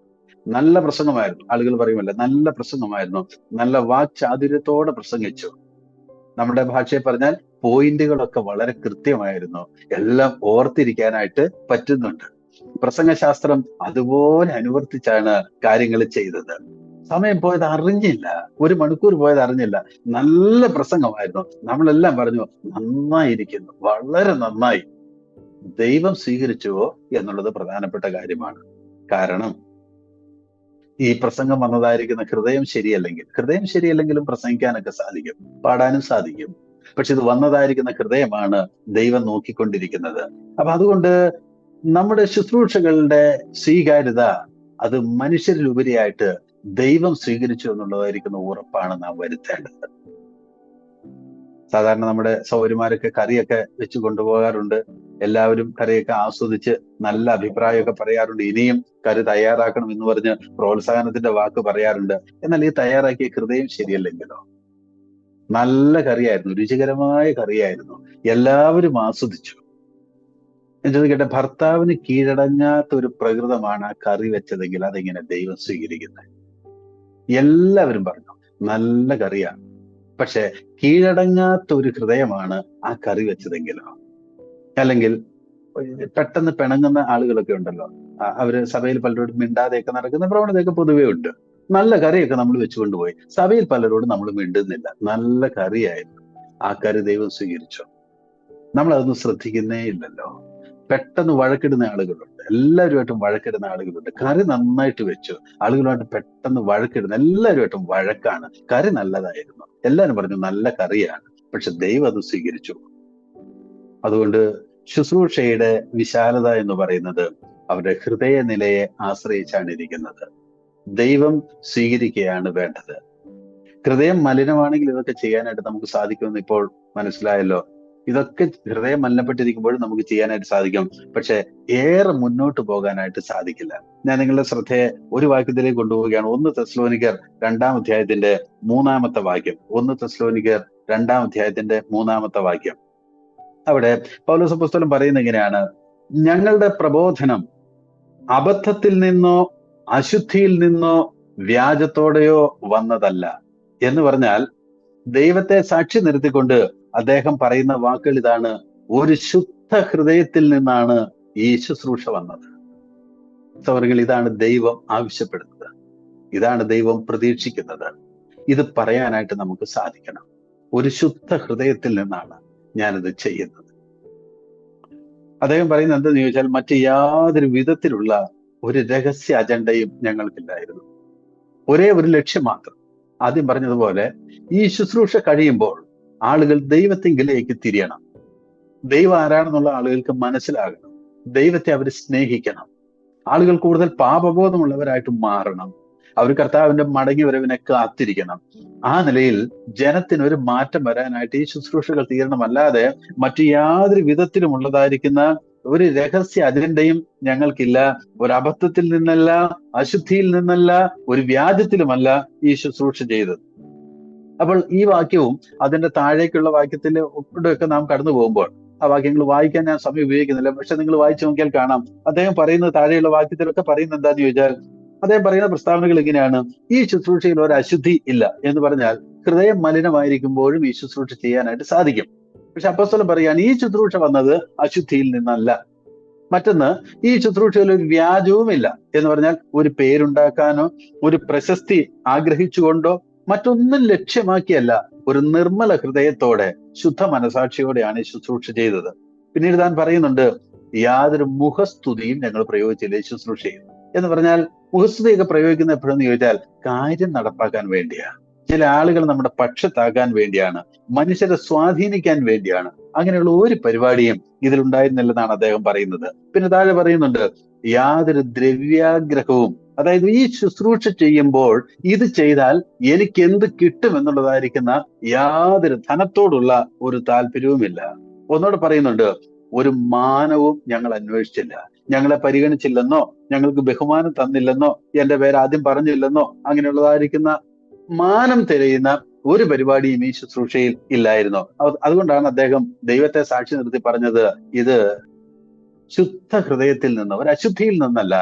നല്ല പ്രസംഗമായിരുന്നു, ആളുകൾ പറയുമല്ലോ നല്ല പ്രസംഗമായിരുന്നു, നല്ല വാക്ചാതുര്യത്തോടെ പ്രസംഗിച്ചു. നമ്മുടെ ഭാഷയിൽ പറഞ്ഞാൽ പോയിന്റുകളൊക്കെ വളരെ കൃത്യമായിരുന്നു, എല്ലാം ഓർത്തിരിക്കാനായിട്ട് പറ്റുന്നുണ്ട്. പ്രസംഗശാസ്ത്രം അതുപോലെ അനുവർത്തിച്ചാണ് കാര്യങ്ങൾ ചെയ്തത്. സമയം പോയത് അറിഞ്ഞില്ല, 1 മണിക്കൂർ പോയത് അറിഞ്ഞില്ല. നല്ല പ്രസംഗമായിരുന്നു, നമ്മളെല്ലാം പറഞ്ഞു നന്നായിരിക്കുന്നു, വളരെ നന്നായി. ദൈവം സ്വീകരിച്ചുവോ എന്നുള്ളത് പ്രധാനപ്പെട്ട കാര്യമാണ്. കാരണം ഈ പ്രസംഗം വന്നതായിരിക്കുന്ന ഹൃദയം ശരിയല്ലെങ്കിലും പ്രസംഗിക്കാനൊക്കെ സാധിക്കും, പാടാനും സാധിക്കും. പക്ഷെ ഇത് വന്നതായിരിക്കുന്ന ഹൃദയമാണ് ദൈവം നോക്കിക്കൊണ്ടിരിക്കുന്നത്. അപ്പൊ അതുകൊണ്ട് നമ്മുടെ ശുശ്രൂഷകളുടെ സ്വീകാര്യത അത് മനുഷ്യരിലുപരിയായിട്ട് ദൈവം സ്വീകരിച്ചു എന്നുള്ളതായിരിക്കുന്ന ഉറപ്പാണ് നാം വരുത്തേണ്ടത്. സാധാരണ നമ്മുടെ സൗകര്യമാരൊക്കെ കറിയൊക്കെ വെച്ച് കൊണ്ടുപോകാറുണ്ട്. എല്ലാവരും കറിയൊക്കെ ആസ്വദിച്ച് നല്ല അഭിപ്രായമൊക്കെ പറയാറുണ്ട്. ഇനിയും കറി തയ്യാറാക്കണം എന്ന് പറഞ്ഞ് പ്രോത്സാഹനത്തിന്റെ വാക്ക് പറയാറുണ്ട്. എന്നാൽ ഈ തയ്യാറാക്കിയ ഹൃദയം ശരിയല്ലെങ്കിലോ? നല്ല കറിയായിരുന്നു, രുചികരമായ കറിയായിരുന്നു, എല്ലാവരും ആസ്വദിച്ചു. ഞാൻ ചോദിക്കട്ടെ, ഭർത്താവിന് കീഴടങ്ങാത്ത ഒരു പ്രകൃതമാണ് ആ കറി വെച്ചതെങ്കിൽ അതെങ്ങനെ ദൈവം സ്വീകരിക്കുന്നത്? എല്ലാവരും പറഞ്ഞു നല്ല കറിയാണ്, പക്ഷെ കീഴടങ്ങാത്ത ഒരു ഹൃദയമാണ് ആ കറി വെച്ചതെങ്കിലോ? അല്ലെങ്കിൽ പെട്ടെന്ന് പിണങ്ങുന്ന ആളുകളൊക്കെ ഉണ്ടല്ലോ, അവര് സഭയിൽ പലരോടും മിണ്ടാതെയൊക്കെ നടക്കുന്ന പ്രവണതയൊക്കെ പൊതുവേ ഉണ്ട്. നല്ല കറിയൊക്കെ നമ്മൾ വെച്ചുകൊണ്ട് പോയി സഭയിൽ പലരോടും നമ്മൾ മിണ്ടുന്നില്ല, നല്ല കറിയായിരുന്നു, ആ കറി ദൈവം സ്വീകരിച്ചോ? നമ്മൾ അതൊന്നും ശ്രദ്ധിക്കുന്നേ ഇല്ലല്ലോ. പെട്ടെന്ന് വഴക്കിടുന്ന ആളുകളുണ്ട്, എല്ലാവരുമായിട്ടും വഴക്കിടുന്ന ആളുകളുണ്ട്. കറി നന്നായിട്ട് വെച്ചു, ആളുകളുമായിട്ട് പെട്ടെന്ന് വഴക്കിടുന്ന, എല്ലാവരുമായിട്ടും വഴക്കാണ്. കറി നല്ലതായിരുന്നു, എല്ലാവരും പറഞ്ഞു നല്ല കറിയാണ്, പക്ഷെ ദൈവം അത് സ്വീകരിച്ചു. അതുകൊണ്ട് ശുശ്രൂഷയുടെ വിശാലത എന്ന് പറയുന്നത് അവരുടെ ഹൃദയനിലയെ ആശ്രയിച്ചാണ് ഇരിക്കുന്നത്. ദൈവം സ്വീകരിക്കുകയാണ് വേണ്ടത്. ഹൃദയം മലിനമാണെങ്കിൽ ഇതൊക്കെ ചെയ്യാനായിട്ട് നമുക്ക് സാധിക്കുമെന്ന് ഇപ്പോൾ മനസ്സിലായല്ലോ. ഇതൊക്കെ ഹൃദയം മലിനപ്പെട്ടിരിക്കുമ്പോഴും നമുക്ക് ചെയ്യാനായിട്ട് സാധിക്കും, പക്ഷെ ഏറെ മുന്നോട്ട് പോകാനായിട്ട് സാധിക്കില്ല. ഞാൻ നിങ്ങളുടെ ശ്രദ്ധയെ ഒരു വാക്യത്തിലേക്ക് കൊണ്ടുപോവുകയാണ്. 1 തെസ്സലോനിക്കർ 2-ാം അധ്യായത്തിന്റെ 3-ാമത്തെ വാക്യം. 1 തെസ്സലോനിക്കർ 2-ാം അധ്യായത്തിന്റെ 3-ാമത്തെ വാക്യം. അവിടെ പൗലോസ് അപ്പോസ്തലൻ പറയുന്നത് ഇങ്ങനെയാണ്: ഞങ്ങളുടെ പ്രബോധനം അബദ്ധത്തിൽ നിന്നോ അശുദ്ധിയിൽ നിന്നോ വ്യാജത്തോടെയോ വന്നതല്ല. എന്ന് പറഞ്ഞാൽ ദൈവത്തെ സാക്ഷി നിർത്തിക്കൊണ്ട് അദ്ദേഹം പറയുന്ന വാക്കുകൾ ഇതാണ്: ഒരു ശുദ്ധ ഹൃദയത്തിൽ നിന്നാണ് ഈ ശുശ്രൂഷ വന്നത്. സഹോദരങ്ങൾ, ഇതാണ് ദൈവം ആവശ്യപ്പെടുന്നത്, ഇതാണ് ദൈവം പ്രതീക്ഷിക്കുന്നത്. ഇത് പറയാനായിട്ട് നമുക്ക് സാധിക്കണം. ഒരു ശുദ്ധ ഹൃദയത്തിൽ നിന്നാണ് ഞാനിത് ചെയ്യുന്നത്. അദ്ദേഹം പറയുന്നത് എന്തെന്ന് ചോദിച്ചാൽ, മറ്റ് യാതൊരു വിധത്തിലുള്ള ഒരു രഹസ്യ അജണ്ടയും ഞങ്ങൾക്കില്ലായിരുന്നു. ഒരേ ഒരു ലക്ഷ്യം മാത്രം. ആദ്യം പറഞ്ഞതുപോലെ ഈ ശുശ്രൂഷ കഴിയുമ്പോൾ ആളുകൾ ദൈവത്തിങ്കിലേക്ക് തിരിയണം. ദൈവം ആരാണെന്നുള്ള ആളുകൾക്ക് മനസ്സിലാകണം. ദൈവത്തെ അവർ സ്നേഹിക്കണം. ആളുകൾ കൂടുതൽ പാപബോധമുള്ളവരായിട്ട് മാറണം. അവർ കർത്താവിന്റെ മടങ്ങി വരവിനെ കാത്തിരിക്കണം. ആ നിലയിൽ ജനത്തിന് ഒരു മാറ്റം വരാനായിട്ട് ഈ ശുശ്രൂഷകൾ തീരണം. അല്ലാതെ മറ്റു യാതൊരു വിധത്തിലും ഉള്ളതായിരിക്കുന്ന ഒരു രഹസ്യ അജണ്ടയും ഞങ്ങൾക്കില്ല. ഒരു അബദ്ധത്തിൽ നിന്നല്ല, അശുദ്ധിയിൽ നിന്നല്ല, ഒരു വ്യാജത്തിലുമല്ല ഈ ശുശ്രൂഷ ചെയ്തത്. അപ്പോൾ ഈ വാക്യവും അതിന്റെ താഴേക്കുള്ള വാക്യത്തിന്റെ ഒക്കെ നാം കടന്നു പോകുമ്പോൾ, ആ വാക്യങ്ങൾ വായിക്കാൻ ഞാൻ സമയം ഉപയോഗിക്കുന്നില്ല, പക്ഷെ നിങ്ങൾ വായിച്ചു നോക്കിയാൽ കാണാം. അദ്ദേഹം പറയുന്നത് താഴെയുള്ള വാക്യത്തിലൊക്കെ പറയുന്നത് എന്താന്ന് ചോദിച്ചാൽ, അദ്ദേഹം പറയുന്ന പ്രസ്താവനകൾ ഇങ്ങനെയാണ്: ഈ ശുശ്രൂഷയിൽ ഒരു അശുദ്ധി ഇല്ല. എന്ന് പറഞ്ഞാൽ ഹൃദയം മലിനമായിരിക്കുമ്പോഴും ഈ ശുശ്രൂഷ ചെയ്യാനായിട്ട് സാധിക്കും. പക്ഷെ അപ്പോസ്തലൻ പറയാണ്, ഈ ശുശ്രൂഷ വന്നത് അശുദ്ധിയിൽ നിന്നല്ല. മറ്റൊന്ന്, ഈ ശുശ്രൂഷയിൽ ഒരു വ്യാജവുമില്ല. എന്ന് പറഞ്ഞാൽ ഒരു പേരുണ്ടാക്കാനോ ഒരു പ്രശസ്തി ആഗ്രഹിച്ചുകൊണ്ടോ മറ്റൊന്നും ലക്ഷ്യമാക്കിയല്ല, ഒരു നിർമ്മല ഹൃദയത്തോടെ ശുദ്ധ മനസാക്ഷിയോടെയാണ് ഈ ശുശ്രൂഷ ചെയ്തത്. പിന്നീട് താൻ പറയുന്നുണ്ട്, യാതൊരു മുഖസ്തുതിയും ഞങ്ങൾ പ്രയോഗിച്ചില്ല ഈ ശുശ്രൂഷയിൽ. എന്ന് പറഞ്ഞാൽ മുഖസ്തുതിയൊക്കെ പ്രയോഗിക്കുന്ന എപ്പോഴെന്ന് ചോദിച്ചാൽ കാര്യം നടപ്പാക്കാൻ വേണ്ടിയാണ്. ചില ആളുകൾ നമ്മുടെ പക്ഷത്താകാൻ വേണ്ടിയാണ്, മനുഷ്യരെ സ്വാധീനിക്കാൻ വേണ്ടിയാണ്. അങ്ങനെയുള്ള ഒരു പരിപാടിയും ഇതിലുണ്ടായിരുന്നില്ലെന്നാണ് അദ്ദേഹം പറയുന്നത്. പിന്നെ താഴെ പറയുന്നുണ്ട്, യാതൊരു ദ്രവ്യാഗ്രഹവും, അതായത് ഈ ശുശ്രൂഷ ചെയ്യുമ്പോൾ ഇത് ചെയ്താൽ എനിക്ക് എന്ത് കിട്ടും എന്നുള്ളതായിരിക്കുന്ന യാതൊരു ധനത്തോടുള്ള ഒരു താല്പര്യവുമില്ല. ഒന്നുകൂടെ പറയുന്നുണ്ട്, ഒരു മാനവും ഞങ്ങൾ അന്വേഷിച്ചില്ല. ഞങ്ങളെ പരിഗണിച്ചില്ലെന്നോ ഞങ്ങൾക്ക് ബഹുമാനം തന്നില്ലെന്നോ എന്റെ പേര് ആദ്യം പറഞ്ഞില്ലെന്നോ അങ്ങനെയുള്ളതായിരിക്കുന്ന മാനം തിരയുന്ന ഒരു പരിപാടിയും ഈ ശുശ്രൂഷയിൽ ഇല്ലായിരുന്നു. അതുകൊണ്ടാണ് അദ്ദേഹം ദൈവത്തെ സാക്ഷി നിർത്തി പറഞ്ഞത്, ഇത് ശുദ്ധ ഹൃദയത്തിൽ നിന്ന്, ഒരു അശുദ്ധിയിൽ നിന്നല്ല,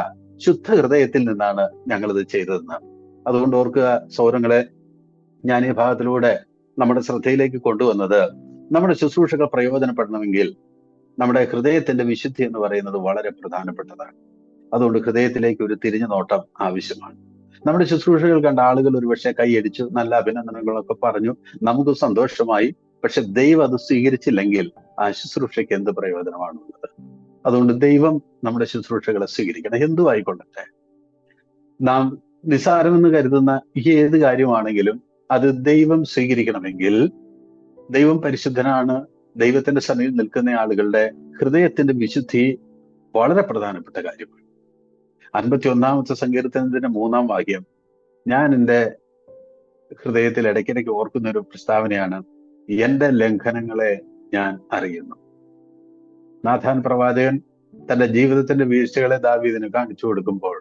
ശുദ്ധ ഹൃദയത്തിൽ നിന്നാണ് ഞങ്ങളിത് ചെയ്തതെന്ന്. അതുകൊണ്ട് ഓർക്കുക സൗരങ്ങളെ, ഞാൻ ഈ ഭാഗത്തിലൂടെ നമ്മുടെ ശ്രദ്ധയിലേക്ക് കൊണ്ടുവന്നത്, നമ്മുടെ ശുശ്രൂഷകൾ പ്രയോജനപ്പെടണമെങ്കിൽ നമ്മുടെ ഹൃദയത്തിന്റെ വിശുദ്ധി എന്ന് പറയുന്നത് വളരെ പ്രധാനപ്പെട്ടതാണ്. അതുകൊണ്ട് ഹൃദയത്തിലേക്ക് ഒരു തിരിഞ്ഞു നോട്ടം ആവശ്യമാണ്. നമ്മുടെ ശുശ്രൂഷകൾ കണ്ട ആളുകൾ ഒരുപക്ഷെ കൈയടിച്ചു, നല്ല അഭിനന്ദനങ്ങളൊക്കെ പറഞ്ഞു, നമുക്ക് സന്തോഷമായി. പക്ഷെ ദൈവം അത് സ്വീകരിച്ചില്ലെങ്കിൽ ആ ശുശ്രൂഷയ്ക്ക് എന്ത് പ്രയോജനമാണുള്ളത്? അതുകൊണ്ട് ദൈവം നമ്മുടെ ശുശ്രൂഷകളെ സ്വീകരിക്കണം. എന്തും ആയിക്കൊള്ളട്ടെ. നാം നിസ്സാരമെന്ന് കരുതുന്ന ഏത് കാര്യമാണെങ്കിലും അത് ദൈവം സ്വീകരിക്കണമെങ്കിൽ, ദൈവം പരിശുദ്ധനാണ്. ദൈവത്തിന്റെ സന്നിധിയിൽ നിൽക്കുന്ന ആളുകളുടെ ഹൃദയത്തിന്റെ വിശുദ്ധി വളരെ പ്രധാനപ്പെട്ട കാര്യമാണ്. 51-ാമത്തെ സങ്കീർത്തനത്തിന്റെ 3-ാം വാക്യം ഞാൻ എൻ്റെ ഹൃദയത്തിൽ ഇടയ്ക്കിടയ്ക്ക് ഓർക്കുന്ന ഒരു പ്രസ്താവനയാണ്: എന്റെ ലംഘനങ്ങളെ ഞാൻ അറിയുന്നു. നാഥാൻ പ്രവാചകൻ തന്റെ ജീവിതത്തിന്റെ വീഴ്ചകളെ ദാവീദിന് കാണിച്ചു കൊടുക്കുമ്പോൾ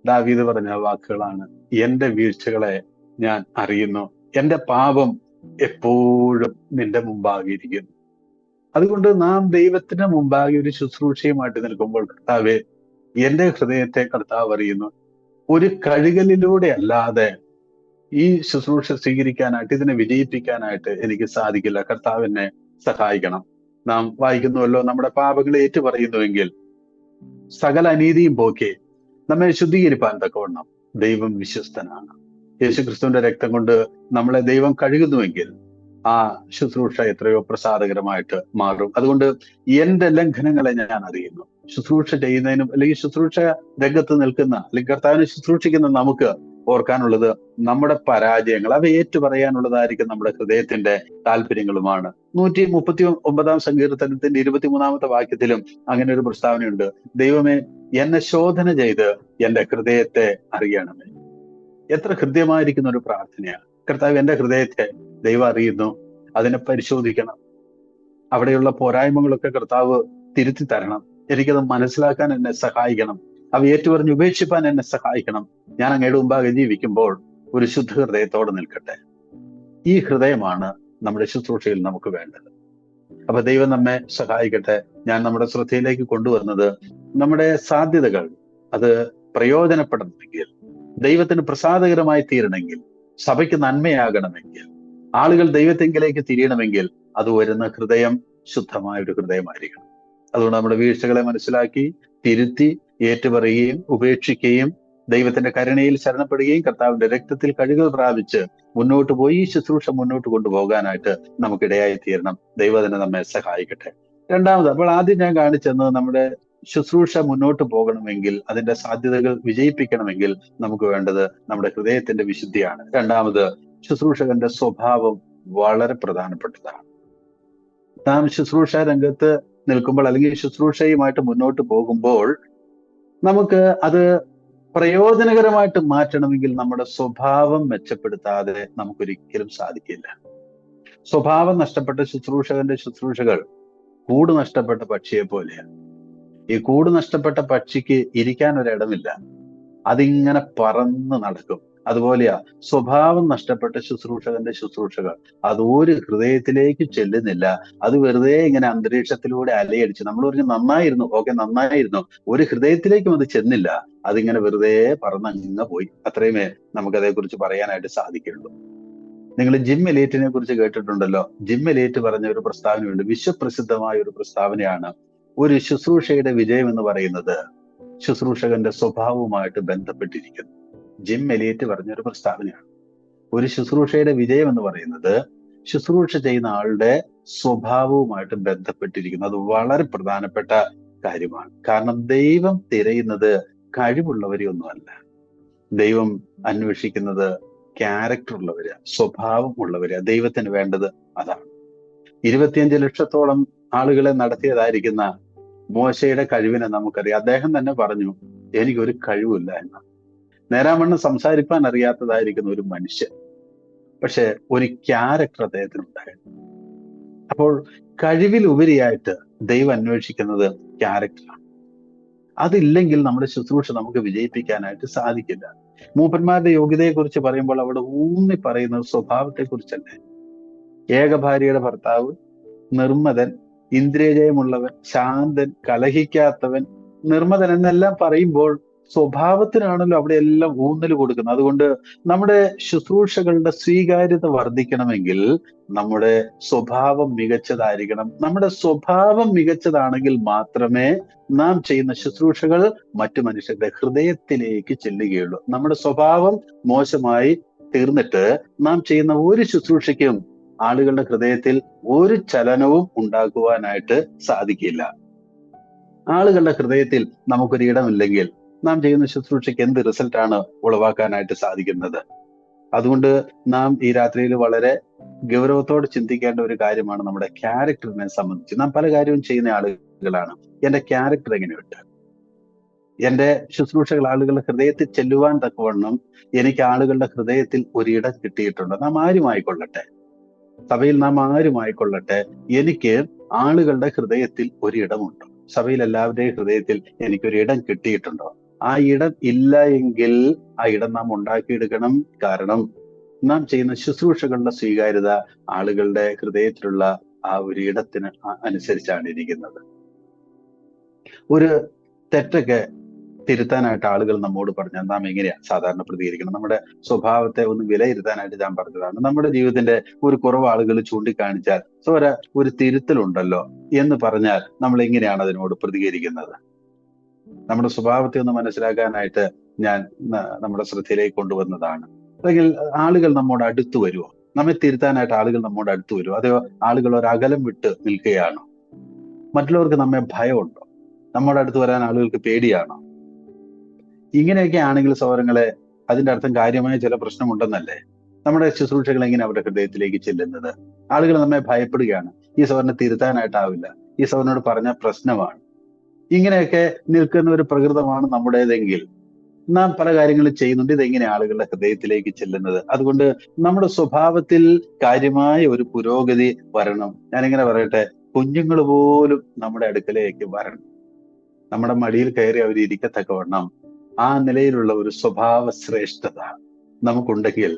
ദാവീദ് പറഞ്ഞ വാക്കുകളാണ്: എന്റെ വീഴ്ചകളെ ഞാൻ അറിയുന്നു, എന്റെ പാപം എപ്പോഴും നിന്റെ മുമ്പാകെ ഇരിക്കുന്നു. അതുകൊണ്ട് നാം ദൈവത്തിന് മുമ്പാകെ ഒരു ശുശ്രൂഷയുമായിട്ട് നിൽക്കുമ്പോൾ, കർത്താവെ, എന്റെ ഹൃദയത്തെ കർത്താവ് അറിയുന്നു. ഒരു കഴുകലിലൂടെ അല്ലാതെ ഈ ശുശ്രൂഷ സ്വീകരിക്കാനായിട്ട്, ഇതിനെ വിജയിപ്പിക്കാനായിട്ട് എനിക്ക് സാധിക്കില്ല. കർത്താവ് എന്നെ സഹായിക്കണം. നാം വായിക്കുന്നുവല്ലോ, നമ്മുടെ പാപങ്ങളെ ഏറ്റു പറയുന്നുവെങ്കിൽ സകല അനീതിയും പോക്കി നമ്മെ ശുദ്ധീകരിപ്പാൻ തക്കവണ്ണം ദൈവം വിശ്വസ്തനാണ്. യേശുക്രിസ്തുവിന്റെ രക്തം കൊണ്ട് നമ്മളെ ദൈവം കഴുകുന്നുവെങ്കിൽ ആ ശുശ്രൂഷ എത്രയോ പ്രസാദകരമായിട്ട് മാറും. അതുകൊണ്ട് എന്റെ ലംഘനങ്ങളെ ഞാൻ അറിയുന്നു. ശുശ്രൂഷ ചെയ്യുന്നതിനും അല്ലെങ്കിൽ ശുശ്രൂഷ രംഗത്ത് നിൽക്കുന്ന അല്ലെങ്കിൽ കർത്താവിനെ ശുശ്രൂഷിക്കുന്ന നമുക്ക് ഓർക്കാനുള്ളത് നമ്മുടെ പരാജയങ്ങൾ, അവ ഏറ്റു പറയാനുള്ളതായിരിക്കും നമ്മുടെ ഹൃദയത്തിന്റെ താല്പര്യങ്ങളുമാണ്. 139 സങ്കീർത്തനത്തിന്റെ 23 വാക്യത്തിലും അങ്ങനെ ഒരു പ്രസ്താവനയുണ്ട്. ദൈവമേ, എന്നെ ശോധന ചെയ്ത് എന്റെ ഹൃദയത്തെ അറിയണമേ. എത്ര ഹൃദ്യമായിരിക്കുന്ന ഒരു പ്രാർത്ഥനയാണ്. കർത്താവ്, എന്റെ ഹൃദയത്തെ ദൈവം അറിയുന്നു, അതിനെ പരിശോധിക്കണം. അവിടെയുള്ള പോരായ്മകളൊക്കെ കർത്താവ് തിരുത്തി തരണം. എനിക്കത് മനസ്സിലാക്കാൻ എന്നെ സഹായിക്കണം. അവ ഏറ്റുപറഞ്ഞ് ഉപേക്ഷിപ്പാൻ എന്നെ സഹായിക്കണം. ഞാൻ അങ്ങയുടെ മുമ്പാകെ ജീവിക്കുമ്പോൾ ഒരു ശുദ്ധ ഹൃദയത്തോടെ നിൽക്കട്ടെ. ഈ ഹൃദയമാണ് നമ്മുടെ ശുശ്രൂഷയിൽ നമുക്ക് വേണ്ടത്. അപ്പൊ ദൈവം നമ്മെ സഹായിക്കട്ടെ. ഞാൻ നമ്മുടെ ശ്രദ്ധയിലേക്ക് കൊണ്ടുവന്നത്, നമ്മുടെ സാധ്യതകൾ അത് പ്രയോജനപ്പെടണമെങ്കിൽ, ദൈവത്തിന് പ്രസാദകരമായി തീരണമെങ്കിൽ, സഭയ്ക്ക് നന്മയാകണമെങ്കിൽ, ആളുകൾ ദൈവത്തെങ്കിലേക്ക് തിരിയണമെങ്കിൽ അത് വരുന്ന ഹൃദയം ശുദ്ധമായ ഒരു ഹൃദയമായിരിക്കണം. അതുകൊണ്ട് നമ്മുടെ വീഴ്ചകളെ മനസ്സിലാക്കി തിരുത്തി ഏറ്റുപറയുകയും ഉപേക്ഷിക്കുകയും ദൈവത്തിന്റെ കരുണയിൽ ശരണപ്പെടുകയും കർത്താവിന്റെ രക്തത്തിൽ കഴുകൽ പ്രാപിച്ച് മുന്നോട്ട് പോയി ഈ ശുശ്രൂഷ മുന്നോട്ട് കൊണ്ടുപോകാനായിട്ട് നമുക്കിടയായി തീരണം. ദൈവം അതിനെ നമ്മെ സഹായിക്കട്ടെ. രണ്ടാമത്, അപ്പോൾ ആദ്യം ഞാൻ കാണിച്ചെന്നത് നമ്മുടെ ശുശ്രൂഷ മുന്നോട്ട് പോകണമെങ്കിൽ, അതിന്റെ സാധ്യതകൾ വിജയിപ്പിക്കണമെങ്കിൽ നമുക്ക് വേണ്ടത് നമ്മുടെ ഹൃദയത്തിന്റെ വിശുദ്ധിയാണ്. രണ്ടാമത്, ശുശ്രൂഷകന്റെ സ്വഭാവം വളരെ പ്രധാനപ്പെട്ടതാണ്. നാം ശുശ്രൂഷ രംഗത്ത് നിൽക്കുമ്പോൾ അല്ലെങ്കിൽ ശുശ്രൂഷയുമായിട്ട് മുന്നോട്ട് പോകുമ്പോൾ നമുക്ക് അത് പ്രയോജനകരമായിട്ട് മാറ്റണമെങ്കിൽ നമ്മുടെ സ്വഭാവം മെച്ചപ്പെടുത്താതെ നമുക്കൊരിക്കലും സാധിക്കില്ല. സ്വഭാവം നഷ്ടപ്പെട്ട ശുശ്രൂഷകന്റെ ശുശ്രൂഷകൾ കൂട് നഷ്ടപ്പെട്ട പക്ഷിയെ പോലെയാണ്. ഈ കൂട് നഷ്ടപ്പെട്ട പക്ഷിക്ക് ഇരിക്കാൻ ഒരിടമില്ല, അതിങ്ങനെ പറന്ന് നടക്കും. അതുപോലെയാ സ്വഭാവം നഷ്ടപ്പെട്ട ശുശ്രൂഷകന്റെ ശുശ്രൂഷകൾ. അത് ഒരു ഹൃദയത്തിലേക്ക് ചെല്ലുന്നില്ല. അത് വെറുതെ ഇങ്ങനെ അന്തരീക്ഷത്തിലൂടെ അലയടിച്ച്, നമ്മൾ പറഞ്ഞു നന്നായിരുന്നു, ഓക്കെ നന്നായിരുന്നു, ഒരു ഹൃദയത്തിലേക്കും അത് ചെന്നില്ല. അതിങ്ങനെ വെറുതെ പറന്നങ്ങ് പോയി. അത്രയുമേ നമുക്കതേക്കുറിച്ച് പറയാനായിട്ട് സാധിക്കുള്ളൂ. നിങ്ങൾ ജിം എലീറ്റിനെ കുറിച്ച് കേട്ടിട്ടുണ്ടല്ലോ. ജിം എലീറ്റ് പറഞ്ഞ ഒരു പ്രസ്താവനയുണ്ട്, വിശ്വപ്രസിദ്ധമായ ഒരു പ്രസ്താവനയാണ്. ഒരു ശുശ്രൂഷയുടെ വിജയം എന്ന് പറയുന്നത് ശുശ്രൂഷകന്റെ സ്വഭാവവുമായിട്ട് ബന്ധപ്പെട്ടിരിക്കുന്നു. ജിം എലീറ്റ് പറഞ്ഞൊരു പ്രസ്താവനയാണ്. ഒരു ശുശ്രൂഷയുടെ വിജയം എന്ന് പറയുന്നത് ശുശ്രൂഷ ചെയ്യുന്ന ആളുടെ സ്വഭാവവുമായിട്ട് ബന്ധപ്പെട്ടിരിക്കുന്നു. അത് വളരെ പ്രധാനപ്പെട്ട കാര്യമാണ്. കാരണം ദൈവം തിരയുന്നത് കഴിവുള്ളവരെ ഒന്നുമല്ല. ദൈവം അന്വേഷിക്കുന്നത് ക്യാരക്ടർ ഉള്ളവര്, സ്വഭാവം ഉള്ളവര്. ദൈവത്തിന് വേണ്ടത് അതാണ്. 25 ലക്ഷത്തോളം ആളുകളെ നടത്തിയതായിരിക്കുന്ന മോശയുടെ കഴിവിനെ നമുക്കറിയാം. അദ്ദേഹം തന്നെ പറഞ്ഞു, എനിക്കൊരു കഴിവില്ല എന്ന്. നേരാമണ്ണം സംസാരിപ്പാൻ അറിയാത്തതായിരിക്കുന്ന ഒരു മനുഷ്യൻ, പക്ഷെ ഒരു ക്യാരക്ടർ അദ്ദേഹത്തിന് ഉണ്ടായിരുന്നു. അപ്പോൾ കഴിവിൽ ഉപരിയായിട്ട് ദൈവം അന്വേഷിക്കുന്നത് ക്യാരക്ടറാണ്. അതില്ലെങ്കിൽ നമ്മുടെ ശുശ്രൂഷ നമുക്ക് വിജയിപ്പിക്കാനായിട്ട് സാധിക്കില്ല. മൂപ്പന്മാരുടെ യോഗ്യതയെക്കുറിച്ച് പറയുമ്പോൾ അവിടെ ഊന്നി പറയുന്നത് സ്വഭാവത്തെ കുറിച്ചല്ലേ. ഏകഭാര്യയുടെ ഭർത്താവ്, നിർമ്മതൻ, ഇന്ദ്രിയജയമുള്ളവൻ, ശാന്തൻ, കലഹിക്കാത്തവൻ, നിർമ്മതൻ എന്നെല്ലാം പറയുമ്പോൾ സ്വഭാവത്തിനാണല്ലോ അവിടെ എല്ലാം ഊന്നൽ കൊടുക്കുന്നത്. അതുകൊണ്ട് നമ്മുടെ ശുശ്രൂഷകളുടെ സ്വീകാര്യത വർദ്ധിക്കണമെങ്കിൽ നമ്മുടെ സ്വഭാവം മികച്ചതായിരിക്കണം. നമ്മുടെ സ്വഭാവം മികച്ചതാണെങ്കിൽ മാത്രമേ നാം ചെയ്യുന്ന ശുശ്രൂഷകൾ മറ്റു മനുഷ്യരുടെ ഹൃദയത്തിലേക്ക് ചെല്ലുകയുള്ളൂ. നമ്മുടെ സ്വഭാവം മോശമായി തീർന്നിട്ട് നാം ചെയ്യുന്ന ഒരു ശുശ്രൂഷയ്ക്കും ആളുകളുടെ ഹൃദയത്തിൽ ഒരു ചലനവും ഉണ്ടാക്കുവാനായിട്ട് സാധിക്കില്ല. ആളുകളുടെ ഹൃദയത്തിൽ നമുക്കൊരു ഇടമില്ലെങ്കിൽ നാം ചെയ്യുന്ന ശുശ്രൂഷയ്ക്ക് എന്ത് റിസൾട്ടാണ് ഉളവാക്കാനായിട്ട് സാധിക്കുന്നത്? അതുകൊണ്ട് നാം ഈ രാത്രിയിൽ വളരെ ഗൗരവത്തോടെ ചിന്തിക്കേണ്ട ഒരു കാര്യമാണ് നമ്മുടെ ക്യാരക്ടറിനെ സംബന്ധിച്ച്. നാം പല കാര്യവും ചെയ്യുന്ന ആളുകളാണ്. എന്റെ ക്യാരക്ടർ എങ്ങനെയുണ്ട്? എന്റെ ശുശ്രൂഷകൾ ആളുകളുടെ ഹൃദയത്തിൽ ചെല്ലുവാൻ തക്കവണ്ണം എനിക്ക് ആളുകളുടെ ഹൃദയത്തിൽ ഒരിടം കിട്ടിയിട്ടുണ്ട്. നാം ആരുമായിക്കൊള്ളട്ടെ, സഭയിൽ നാം ആരുമായിക്കൊള്ളട്ടെ, എനിക്ക് ആളുകളുടെ ഹൃദയത്തിൽ ഒരിടമുണ്ട്. സഭയിൽ എല്ലാവരുടെയും ഹൃദയത്തിൽ എനിക്കൊരിടം കിട്ടിയിട്ടുണ്ടോ? ആ ഇടം ഇല്ല എങ്കിൽ ആ ഇടം നാം ഉണ്ടാക്കിയെടുക്കണം. കാരണം നാം ചെയ്യുന്ന ശുശ്രൂഷകളുടെ സ്വീകാര്യത ആളുകളുടെ ഹൃദയത്തിലുള്ള ആ ഒരു ഇടത്തിന് അനുസരിച്ചാണ് ഇരിക്കുന്നത്. ഒരു തെറ്റൊക്കെ തിരുത്താനായിട്ട് ആളുകൾ നമ്മോട് പറഞ്ഞാൽ നാം എങ്ങനെയാ സാധാരണ പ്രതികരിക്കണം? നമ്മുടെ സ്വഭാവത്തെ ഒന്ന് വിലയിരുത്താനായിട്ട് ഞാൻ പറഞ്ഞതാണ്. നമ്മുടെ ജീവിതത്തിന്റെ ഒരു കുറവ് ആളുകൾ ചൂണ്ടിക്കാണിച്ചാൽ ഒരു തിരുത്തലുണ്ടല്ലോ എന്ന് പറഞ്ഞാൽ നമ്മൾ എങ്ങനെയാണ് അതിനോട് പ്രതികരിക്കുന്നത്? നമ്മുടെ സ്വഭാവത്തെ ഒന്ന് മനസ്സിലാക്കാനായിട്ട് ഞാൻ നമ്മുടെ ശ്രദ്ധയിലേക്ക് കൊണ്ടുവന്നതാണ്. അല്ലെങ്കിൽ ആളുകൾ നമ്മോട് അടുത്ത് വരുമോ? നമ്മെ തിരുത്താനായിട്ട് ആളുകൾ നമ്മോട് അടുത്ത് വരുമോ? അതെയോ ആളുകൾ ഒരകലം വിട്ട് നിൽക്കുകയാണോ? മറ്റുള്ളവർക്ക് നമ്മെ ഭയമുണ്ടോ? നമ്മുടെ അടുത്ത് വരാൻ ആളുകൾക്ക് പേടിയാണോ? ഇങ്ങനെയൊക്കെ ആണെങ്കിൽ സഹോദരങ്ങളെ, അതിന്റെ അർത്ഥം കാര്യമായ ചില പ്രശ്നമുണ്ടെന്നല്ലേ? നമ്മുടെ ശുശ്രൂഷകൾ എങ്ങനെ അവരുടെ ഹൃദയത്തിലേക്ക് ചെല്ലുന്നത്? ആളുകൾ നമ്മെ ഭയപ്പെടുകയാണ്. ഈ സഹോദരനെ തിരുത്താനായിട്ടാവില്ല, ഈ സഹോദരനോട് പറഞ്ഞ പ്രശ്നമാണ്. ഇങ്ങനെയൊക്കെ നിൽക്കുന്ന ഒരു പ്രകൃതമാണ് നമ്മുടേതെങ്കിൽ നാം പല കാര്യങ്ങളും ചെയ്യുന്നുണ്ട്. ഇതെങ്ങനെ ആളുകളുടെ ഹൃദയത്തിലേക്ക് ചെല്ലുന്നത്? അതുകൊണ്ട് നമ്മുടെ സ്വഭാവത്തിൽ കാര്യമായ ഒരു പുരോഗതി വരണം. ഞാനിങ്ങനെ പറയട്ടെ, കുഞ്ഞുങ്ങൾ പോലും നമ്മുടെ അടുക്കലേക്ക് വരണം. നമ്മുടെ മടിയിൽ കയറി അവർ ഇരിക്കത്തക്കവണ്ണം ആ നിലയിലുള്ള ഒരു സ്വഭാവ ശ്രേഷ്ഠത നമുക്കുണ്ടെങ്കിൽ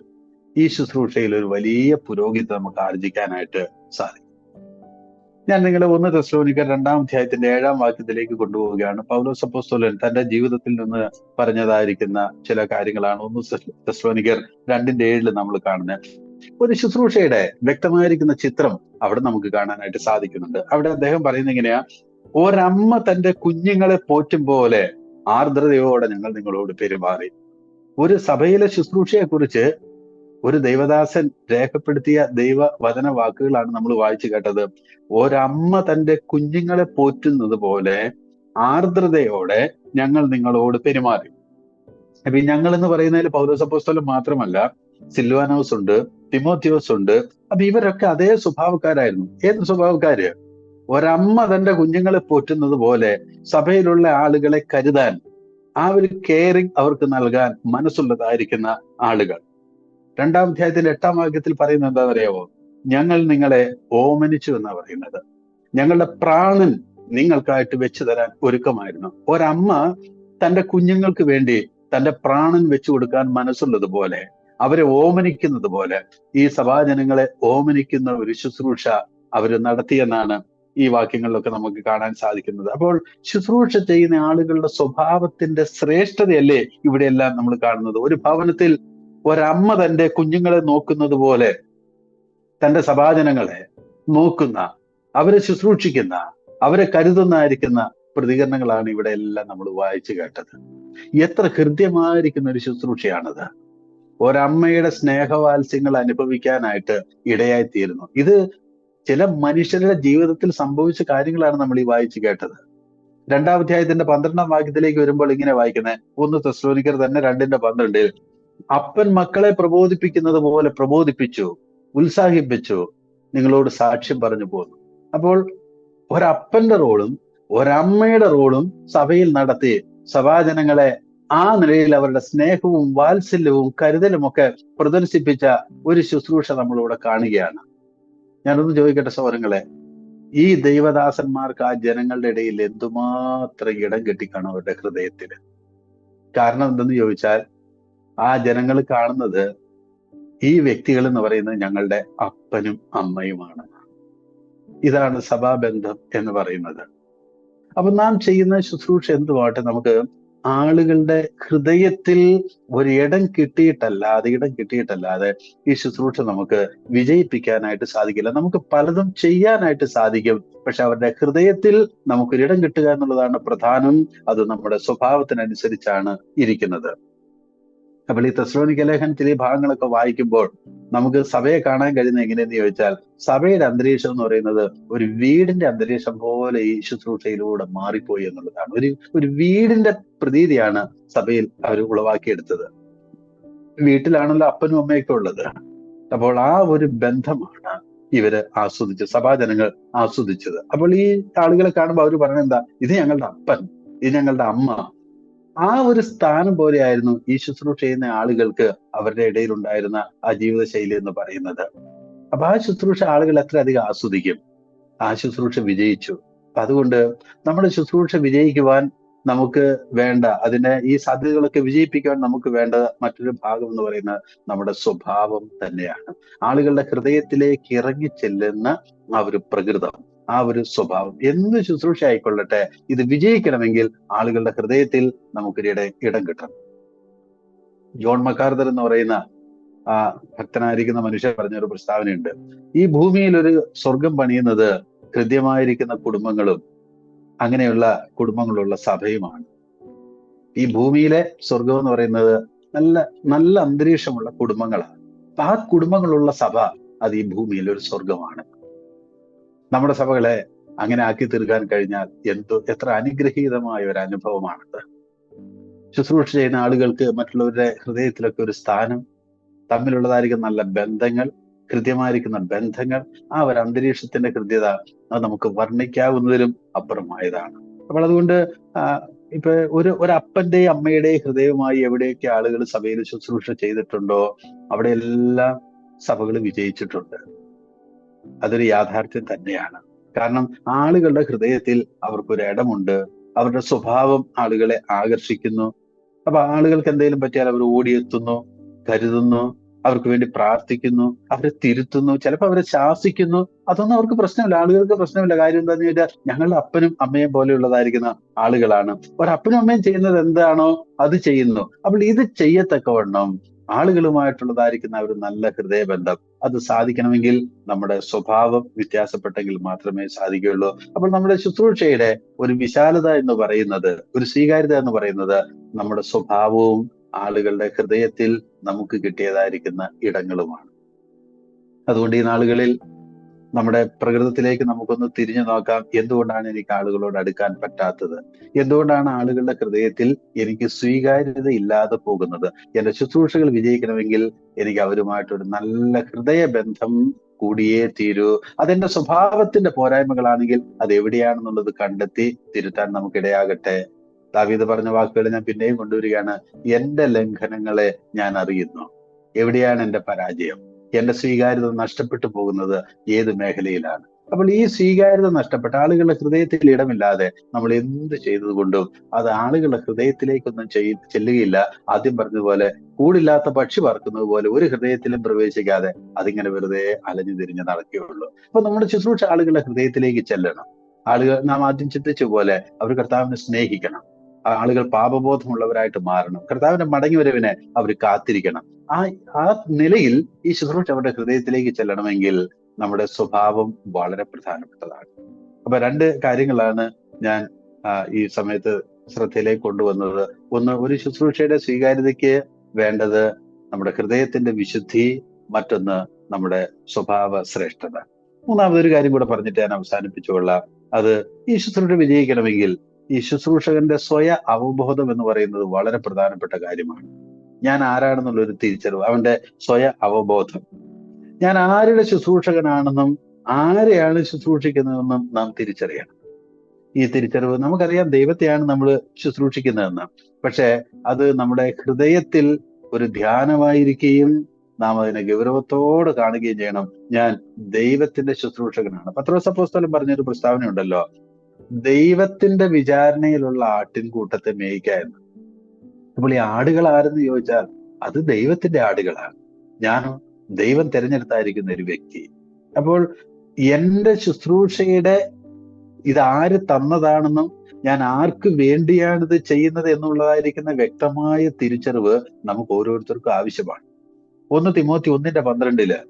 ഈ ശുശ്രൂഷയിൽ ഒരു വലിയ പുരോഗതി നമുക്ക് ആർജിക്കാനായിട്ട് സാധിക്കും. ഞാൻ നിങ്ങളെ 1 തെസ്സലോനിക്കർ 2-ാം അധ്യായത്തിന്റെ 7-ാം വാക്യത്തിലേക്ക് കൊണ്ടുപോവുകയാണ്. പൗലോസ് അപ്പോസ്തലൻ തന്റെ ജീവിതത്തിൽ നിന്ന് പറഞ്ഞതായിരിക്കുന്ന ചില കാര്യങ്ങളാണ് 1 തെസ്സലോനിക്കർ 2:7 നമ്മൾ കാണുന്നത്. ഒരു ശുശ്രൂഷയുടെ വ്യക്തമായിരിക്കുന്ന ചിത്രം അവിടെ നമുക്ക് കാണാനായിട്ട് സാധിക്കുന്നുണ്ട്. അവിടെ അദ്ദേഹം പറയുന്നത് എങ്ങനെയാ? ഒരമ്മ തന്റെ കുഞ്ഞുങ്ങളെ പോറ്റും പോലെ ആർദ്രതയോടെ ഞങ്ങൾ നിങ്ങളോട് പെരുമാറി. ഒരു സഭയിലെ ശുശ്രൂഷയെ കുറിച്ച് ഒരു ദൈവദാസൻ രേഖപ്പെടുത്തിയ ദൈവവചന വാക്കുകളാണ് നമ്മൾ വായിച്ചു കേട്ടത്. ഒരമ്മ തന്റെ കുഞ്ഞുങ്ങളെ പോറ്റുന്നത് പോലെ ആർദ്രതയോടെ ഞങ്ങൾ നിങ്ങളോട് പെരുമാറി. അപ്പൊ ഈ ഞങ്ങൾ എന്ന് പറയുന്നതിൽ പൗലോസ് അപ്പോസ്തലൻ മാത്രമല്ല, സിൽവാനോസ് ഉണ്ട്, തിമോത്തിയോസ് ഉണ്ട്. അപ്പൊ ഇവരൊക്കെ അതേ സ്വഭാവക്കാരായിരുന്നു. ഏത് സ്വഭാവക്കാര്? ഒരമ്മ തന്റെ കുഞ്ഞുങ്ങളെ പോറ്റുന്നത് പോലെ സഭയിലുള്ള ആളുകളെ കരുതാൻ, ആ ഒരു കെയറിങ് അവർക്ക് നൽകാൻ മനസ്സുള്ളതായിരിക്കുന്ന ആളുകൾ. 2-ാം അധ്യായത്തിന്റെ 8-ാം വാക്യത്തിൽ പറയുന്നത് എന്താണെന്നറിയാവോ? ഞങ്ങൾ നിങ്ങളെ ഓമനിച്ചു എന്നാ പറയുന്നത്. ഞങ്ങളുടെ പ്രാണൻ നിങ്ങൾക്കായിട്ട് വെച്ചു തരാൻ ഒരുക്കമായിരുന്നു. ഒരമ്മ തന്റെ കുഞ്ഞുങ്ങൾക്ക് വേണ്ടി തന്റെ പ്രാണൻ വെച്ചു കൊടുക്കാൻ മനസ്സുള്ളതുപോലെ, അവരെ ഓമനിക്കുന്നത് പോലെ ഈ സഭാജനങ്ങളെ ഓമനിക്കുന്ന ഒരു ശുശ്രൂഷ അവർ നടത്തിയെന്നാണ് ഈ വാക്യങ്ങളിലൊക്കെ നമുക്ക് കാണാൻ സാധിക്കുന്നത്. അപ്പോൾ ശുശ്രൂഷ ചെയ്യുന്ന ആളുകളുടെ സ്വഭാവത്തിന്റെ ശ്രേഷ്ഠതയല്ലേ ഇവിടെയെല്ലാം നമ്മൾ കാണുന്നത്. ഒരു ഭവനത്തിൽ ഒരമ്മ തന്റെ കുഞ്ഞുങ്ങളെ നോക്കുന്നത് പോലെ തന്റെ സഭാജനങ്ങളെ നോക്കുന്ന, അവരെ ശുശ്രൂഷിക്കുന്ന, അവരെ കരുതുന്നതായിരിക്കുന്ന പ്രതികരണങ്ങളാണ് ഇവിടെ എല്ലാം നമ്മൾ വായിച്ചു കേട്ടത്. എത്ര ഹൃദ്യമായിരിക്കുന്ന ഒരു ശുശ്രൂഷയാണത്. ഒരമ്മയുടെ സ്നേഹവാത്സ്യങ്ങൾ അനുഭവിക്കാനായിട്ട് ഇടയായിത്തീരുന്നു. ഇത് ചില മനുഷ്യരുടെ ജീവിതത്തിൽ സംഭവിച്ച കാര്യങ്ങളാണ് നമ്മൾ ഈ വായിച്ചു കേട്ടത്. 2-ാം അധ്യായത്തിന്റെ 12-ാം വാക്യത്തിലേക്ക് വരുമ്പോൾ ഇങ്ങനെ വായിക്കുന്നത്, 1 തെസ്സലോനിക്കർ തന്നെ 2:12, അപ്പൻ മക്കളെ പ്രബോധിപ്പിക്കുന്നത് പോലെ പ്രബോധിപ്പിച്ചു, ഉത്സാഹിപ്പിച്ചു, നിങ്ങളോട് സാക്ഷ്യം പറഞ്ഞു പോന്നു. അപ്പോൾ ഒരപ്പന്റെ റോളും ഒരമ്മയുടെ റോളും സഭയിൽ നടത്തി സഭാജനങ്ങളെ ആ നിലയിൽ അവരുടെ സ്നേഹവും വാത്സല്യവും കരുതലും ഒക്കെ പ്രദർശിപ്പിച്ച ഒരു ശുശ്രൂഷ നമ്മളിവിടെ കാണുകയാണ്. ഞാനൊന്ന് ചോദിക്കട്ടെ സഹോദരങ്ങളെ, ഈ ദൈവദാസന്മാർക്ക് ആ ജനങ്ങളുടെ ഇടയിൽ എന്തുമാത്രം ഇടം കെട്ടിക്കാണും അവരുടെ ഹൃദയത്തിൽ? കാരണം എന്തെന്ന് ചോദിച്ചാൽ, ആ ജനങ്ങൾ കാണുന്നത് ഈ വ്യക്തികൾ എന്ന് പറയുന്നത് ഞങ്ങളുടെ അപ്പനും അമ്മയുമാണ്. ഇതാണ് സഭാബന്ധം എന്ന് പറയുന്നത്. അപ്പൊ നാം ചെയ്യുന്ന ശുശ്രൂഷ എന്തുമാട്ടെ നമുക്ക് ആളുകളുടെ ഹൃദയത്തിൽ ഇടം കിട്ടിയിട്ടല്ലാതെ ഈ ശുശ്രൂഷ നമുക്ക് വിജയിപ്പിക്കാനായിട്ട് സാധിക്കില്ല. നമുക്ക് പലതും ചെയ്യാനായിട്ട് സാധിക്കും, പക്ഷെ അവരുടെ ഹൃദയത്തിൽ നമുക്കൊരിടം കിട്ടുക എന്നുള്ളതാണ് പ്രധാനം. അത് നമ്മുടെ സ്വഭാവത്തിനനുസരിച്ചാണ് ഇരിക്കുന്നത്. അപ്പോൾ ഈ തെസ്സലോനിക്ക ലേഖനത്തിൽ ഈ ഭാഗങ്ങളൊക്കെ വായിക്കുമ്പോൾ നമുക്ക് സഭയെ കാണാൻ കഴിയുന്നത് എങ്ങനെയെന്ന് ചോദിച്ചാൽ, സഭയുടെ അന്തരീക്ഷം എന്ന് പറയുന്നത് ഒരു വീടിന്റെ അന്തരീക്ഷം പോലെ ഈ ശുശ്രൂഷയിലൂടെ മാറിപ്പോയി എന്നുള്ളതാണ്. ഒരു വീടിന്റെ പ്രതീതിയാണ് സഭയിൽ അവർ ഉളവാക്കിയെടുത്തത്. വീട്ടിലാണല്ലോ അപ്പനും അമ്മയൊക്കെ ഉള്ളത്. അപ്പോൾ ആ ഒരു ബന്ധമാണ് ഇവര് സഭാജനങ്ങൾ ആസ്വദിച്ചത്. അപ്പോൾ ഈ ആളുകളെ കാണുമ്പോൾ അവർ പറയുന്നത് എന്താ? ഇത് ഞങ്ങളുടെ അപ്പൻ, ഇത് ഞങ്ങളുടെ അമ്മ. ആ ഒരു സ്ഥാനം പോലെയായിരുന്നു ഈ ശുശ്രൂഷ ചെയ്യുന്ന ആളുകൾക്ക് അവരുടെ ഇടയിൽ ഉണ്ടായിരുന്ന ആ ജീവിതശൈലി എന്ന് പറയുന്നത്. അപ്പൊ ആ ശുശ്രൂഷ ആളുകൾ എത്ര അധികം ആസ്വദിക്കും. ആ ശുശ്രൂഷ വിജയിച്ചു. അപ്പൊ അതുകൊണ്ട് നമ്മുടെ ശുശ്രൂഷ വിജയിക്കുവാൻ നമുക്ക് വേണ്ട, അതിനെ ഈ സാധ്യതകളൊക്കെ വിജയിപ്പിക്കാൻ നമുക്ക് വേണ്ട മറ്റൊരു ഭാഗം എന്ന് പറയുന്നത് നമ്മുടെ സ്വഭാവം തന്നെയാണ്. ആളുകളുടെ ഹൃദയത്തിലേക്ക് ഇറങ്ങി ചെല്ലുന്ന ആ ഒരു പ്രകൃതം, ആ ഒരു സ്വഭാവം, എന്ത് ശുശ്രൂഷ ആയിക്കൊള്ളട്ടെ, ഇത് വിജയിക്കണമെങ്കിൽ ആളുകളുടെ ഹൃദയത്തിൽ നമുക്കൊരു ഇടം കിട്ടണം. ജോൺ മക്കാർദർ എന്ന് പറയുന്ന ആ ഭക്തനായിരിക്കുന്ന മനുഷ്യൻ പറഞ്ഞൊരു പ്രസ്താവനയുണ്ട്. ഈ ഭൂമിയിൽ ഒരു സ്വർഗം പണിയുന്നത് ഹൃദ്യമായിരിക്കുന്ന കുടുംബങ്ങളും അങ്ങനെയുള്ള കുടുംബങ്ങളുള്ള സഭയുമാണ്. ഈ ഭൂമിയിലെ സ്വർഗം എന്ന് പറയുന്നത് നല്ല നല്ല അന്തരീക്ഷമുള്ള കുടുംബങ്ങളാണ്. അപ്പൊ ആ കുടുംബങ്ങളുള്ള സഭ അത് ഈ ഭൂമിയിൽ ഒരു സ്വർഗമാണ്. നമ്മുടെ സഭകളെ അങ്ങനെ ആക്കി തീർക്കാൻ കഴിഞ്ഞാൽ എത്ര അനുഗ്രഹീതമായ ഒരു അനുഭവമാണത്. ശുശ്രൂഷ ചെയ്യുന്ന ആളുകൾക്ക് മറ്റുള്ളവരുടെ ഹൃദയത്തിലൊക്കെ ഒരു സ്ഥാനം, തമ്മിലുള്ളതായിരിക്കുന്ന നല്ല ബന്ധങ്ങൾ, കൃത്യമായിരിക്കുന്ന ബന്ധങ്ങൾ, ആ ഒരു അന്തരീക്ഷത്തിന്റെ കൃത്യത അത് നമുക്ക് വർണ്ണിക്കാവുന്നതിലും അപ്പുറമായതാണ്. അപ്പോൾ അതുകൊണ്ട് ഇപ്പൊ ഒരു അപ്പന്റെയും അമ്മയുടെയും ഹൃദയവുമായി എവിടെയൊക്കെ ആളുകൾ സഭയിൽ ശുശ്രൂഷ ചെയ്തിട്ടുണ്ടോ അവിടെ എല്ലാം സഭകൾ വിജയിച്ചിട്ടുണ്ട്. അതൊരു യാഥാർത്ഥ്യം തന്നെയാണ്. കാരണം ആളുകളുടെ ഹൃദയത്തിൽ അവർക്കൊരു ഇടമുണ്ട്, അവരുടെ സ്വഭാവം ആളുകളെ ആകർഷിക്കുന്നു. അപ്പൊ ആളുകൾക്ക് എന്തെങ്കിലും പറ്റിയാൽ അവർ ഓടിയെത്തുന്നു, കരുതുന്നു, അവർക്ക് വേണ്ടി പ്രാർത്ഥിക്കുന്നു, അവരെ തിരുത്തുന്നു, ചിലപ്പോൾ അവരെ ശാസിക്കുന്നു. അതൊന്നും അവർക്ക് പ്രശ്നമില്ല, ആളുകൾക്ക് പ്രശ്നമില്ല. കാര്യം എന്താണെന്ന് ചോദിച്ചാൽ ഞങ്ങളുടെ അപ്പനും അമ്മയും പോലെയുള്ളതായിരിക്കുന്ന ആളുകളാണ്. ഒരപ്പനും അമ്മയും ചെയ്യുന്നത് എന്താണോ അത് ചെയ്യുന്നു. അപ്പോൾ ഇത് ചെയ്യത്തക്കവണ്ണം ആളുകളുമായിട്ടുള്ളതായിരിക്കുന്ന ഒരു നല്ല ഹൃദയബന്ധം അത് സാധിക്കണമെങ്കിൽ നമ്മുടെ സ്വഭാവം വ്യത്യാസപ്പെട്ടെങ്കിൽ മാത്രമേ സാധിക്കുകയുള്ളൂ. അപ്പോൾ നമ്മുടെ ശുശ്രൂഷയുടെ ഒരു വിശാലത എന്ന് പറയുന്നത്, ഒരു സ്വീകാര്യത എന്ന് പറയുന്നത് നമ്മുടെ സ്വഭാവവും ആളുകളുടെ ഹൃദയത്തിൽ നമുക്ക് കിട്ടിയതായിരിക്കുന്ന ഇടങ്ങളുമാണ്. അതുകൊണ്ട് ഈ നാളുകളിൽ നമ്മുടെ പ്രകൃതത്തിലേക്ക് നമുക്കൊന്ന് തിരിഞ്ഞു നോക്കാം. എന്തുകൊണ്ടാണ് എനിക്ക് ആളുകളോട് അടുക്കാൻ പറ്റാത്തത്? എന്തുകൊണ്ടാണ് ആളുകളുടെ ഹൃദയത്തിൽ എനിക്ക് സ്വീകാര്യത ഇല്ലാതെ പോകുന്നത്? എന്റെ ശുശ്രൂഷകൾ വിജയിക്കണമെങ്കിൽ എനിക്ക് അവരുമായിട്ടൊരു നല്ല ഹൃദയബന്ധം കൂടിയേ തീരൂ. അതെന്റെ സ്വഭാവത്തിന്റെ പോരായ്മകളാണെങ്കിൽ അത് എവിടെയാണെന്നുള്ളത് കണ്ടെത്തി തിരുത്താൻ നമുക്കിടയാകട്ടെ. ദാവീദ് പറഞ്ഞ വാക്കുകൾ ഞാൻ പിന്നെയും കൊണ്ടുവരികയാണ്. എന്റെ ലംഘനങ്ങളെ ഞാൻ അറിയുന്നു. എവിടെയാണ് എന്റെ പരാജയം? എന്റെ സ്വീകാര്യത നഷ്ടപ്പെട്ടു പോകുന്നത് ഏത് മേഖലയിലാണ്? അപ്പോൾ ഈ സ്വീകാര്യത നഷ്ടപ്പെട്ട ആളുകളുടെ ഹൃദയത്തിൽ ഇടമില്ലാതെ നമ്മൾ എന്ത് ചെയ്തതുകൊണ്ടും അത് ആളുകളുടെ ഹൃദയത്തിലേക്കൊന്നും ചെല്ലുകയില്ല. ആദ്യം പറഞ്ഞതുപോലെ കൂടില്ലാത്ത പക്ഷി പറക്കുന്നത് പോലെ ഒരു ഹൃദയത്തിലും പ്രവേശിക്കാതെ അതിങ്ങനെ വെറുതെ അലഞ്ഞു തിരിഞ്ഞ് നടക്കുകയുള്ളൂ. അപ്പൊ നമ്മുടെ ശുശ്രൂഷ ആളുകളുടെ ഹൃദയത്തിലേക്ക് ചെല്ലണം. ആളുകൾ നാം ആദ്യം ചിന്തിച്ച പോലെ അവർ കർത്താവിനെ സ്നേഹിക്കണം. ആളുകൾ പാപബോധമുള്ളവരായിട്ട് മാറണം. കർത്താവിന്റെ മടങ്ങിവരവിനെ അവർ കാത്തിരിക്കണം. ആ നിലയിൽ ഈ ശുശ്രൂഷ അവരുടെ ഹൃദയത്തിലേക്ക് ചെല്ലണമെങ്കിൽ നമ്മുടെ സ്വഭാവം വളരെ പ്രധാനപ്പെട്ടതാണ്. അപ്പൊ രണ്ട് കാര്യങ്ങളാണ് ഞാൻ ഈ സമയത്ത് ശ്രദ്ധയിലേക്ക് കൊണ്ടുവന്നത്. ഒന്ന്, ഒരു ശുശ്രൂഷയുടെ സ്വീകാര്യതയ്ക്ക് വേണ്ടത് നമ്മുടെ ഹൃദയത്തിന്റെ വിശുദ്ധി, മറ്റൊന്ന് നമ്മുടെ സ്വഭാവ ശ്രേഷ്ഠത. മൂന്നാമതൊരു കാര്യം കൂടെ പറഞ്ഞിട്ട് ഞാൻ അവസാനിപ്പിച്ചുകൊള്ളാം. അത് ഈ ശുശ്രൂഷ വിജയിക്കണമെങ്കിൽ ഈ ശുശ്രൂഷകന്റെ അവബോധം എന്ന് പറയുന്നത് വളരെ പ്രധാനപ്പെട്ട കാര്യമാണ്. ഞാൻ ആരാണെന്നുള്ളൊരു തിരിച്ചറിവ്, അവന്റെ അവബോധം. ഞാൻ ആരുടെ ശുശ്രൂഷകനാണെന്നും ആരെയാണ് ശുശ്രൂഷിക്കുന്നതെന്നും നാം തിരിച്ചറിയണം. ഈ തിരിച്ചറിവ്, നമുക്കറിയാം ദൈവത്തെയാണ് നമ്മൾ ശുശ്രൂഷിക്കുന്നതെന്ന്, പക്ഷെ അത് നമ്മുടെ ഹൃദയത്തിൽ ഒരു ധ്യാനമായിരിക്കുകയും നാം അതിനെ ഗൗരവത്തോടെ കാണുകയും ചെയ്യണം. ഞാൻ ദൈവത്തിന്റെ ശുശ്രൂഷകനാണ്. പത്രോസ് അപ്പോസ്തലൻ പറഞ്ഞൊരു പ്രസ്താവന ഉണ്ടല്ലോ, ദൈവത്തിന്റെ വിചാരണയിലുള്ള ആട്ടിൻകൂട്ടത്തെ മേയ്ക്കുക എന്ന്. അപ്പോൾ ഈ ആടുകൾ ആരെന്ന് ചോദിച്ചാൽ അത് ദൈവത്തിന്റെ ആടുകളാണ്. ഞാനോ ദൈവം തിരഞ്ഞെടുത്തായിരിക്കുന്ന ഒരു വ്യക്തി. അപ്പോൾ എന്റെ ശുശ്രൂഷയുടെ ഇത് ആര് തന്നതാണെന്നും ഞാൻ ആർക്ക് വേണ്ടിയാണ് ഇത് ചെയ്യുന്നത് എന്നുള്ളതായിരിക്കുന്ന വ്യക്തമായ തിരിച്ചറിവ് നമുക്ക് ഓരോരുത്തർക്കും ആവശ്യമാണ്. 1 തിമോത്തി 1:12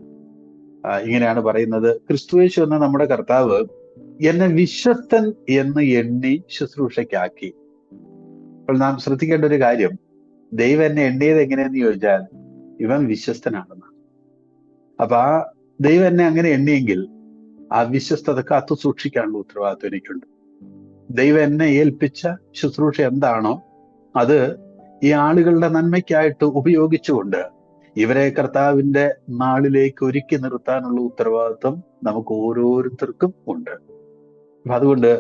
ഇങ്ങനെയാണ് പറയുന്നത്, ക്രിസ്തുയേശു എന്ന നമ്മുടെ കർത്താവ് എന്നെ വിശ്വസ്തൻ എന്ന് എണ്ണി ശുശ്രൂഷയ്ക്കാക്കി. അപ്പോൾ നാം ശ്രദ്ധിക്കേണ്ട ഒരു കാര്യം, ദൈവം എന്നെ എണ്ണിയത് എങ്ങനെയെന്ന് ചോദിച്ചാൽ ഇവൻ വിശ്വസ്തനാണെന്നാണ്. അപ്പൊ ആ ദൈവം എന്നെ അങ്ങനെ എണ്ണിയെങ്കിൽ ആ വിശ്വസ്തത കാത്തു സൂക്ഷിക്കാനുള്ള ഉത്തരവാദിത്വം എനിക്കുണ്ട്. ദൈവം എന്നെ ഏൽപ്പിച്ച ശുശ്രൂഷ എന്താണോ അത് ഈ ആളുകളുടെ നന്മയ്ക്കായിട്ട് ഉപയോഗിച്ചുകൊണ്ട് ഇവരെ കർത്താവിന്റെ നാളിലേക്ക് ഒരുക്കി നിർത്താനുള്ള ഉത്തരവാദിത്വം നമുക്ക് ഓരോരുത്തർക്കും ഉണ്ട്. അപ്പൊ അതുകൊണ്ട്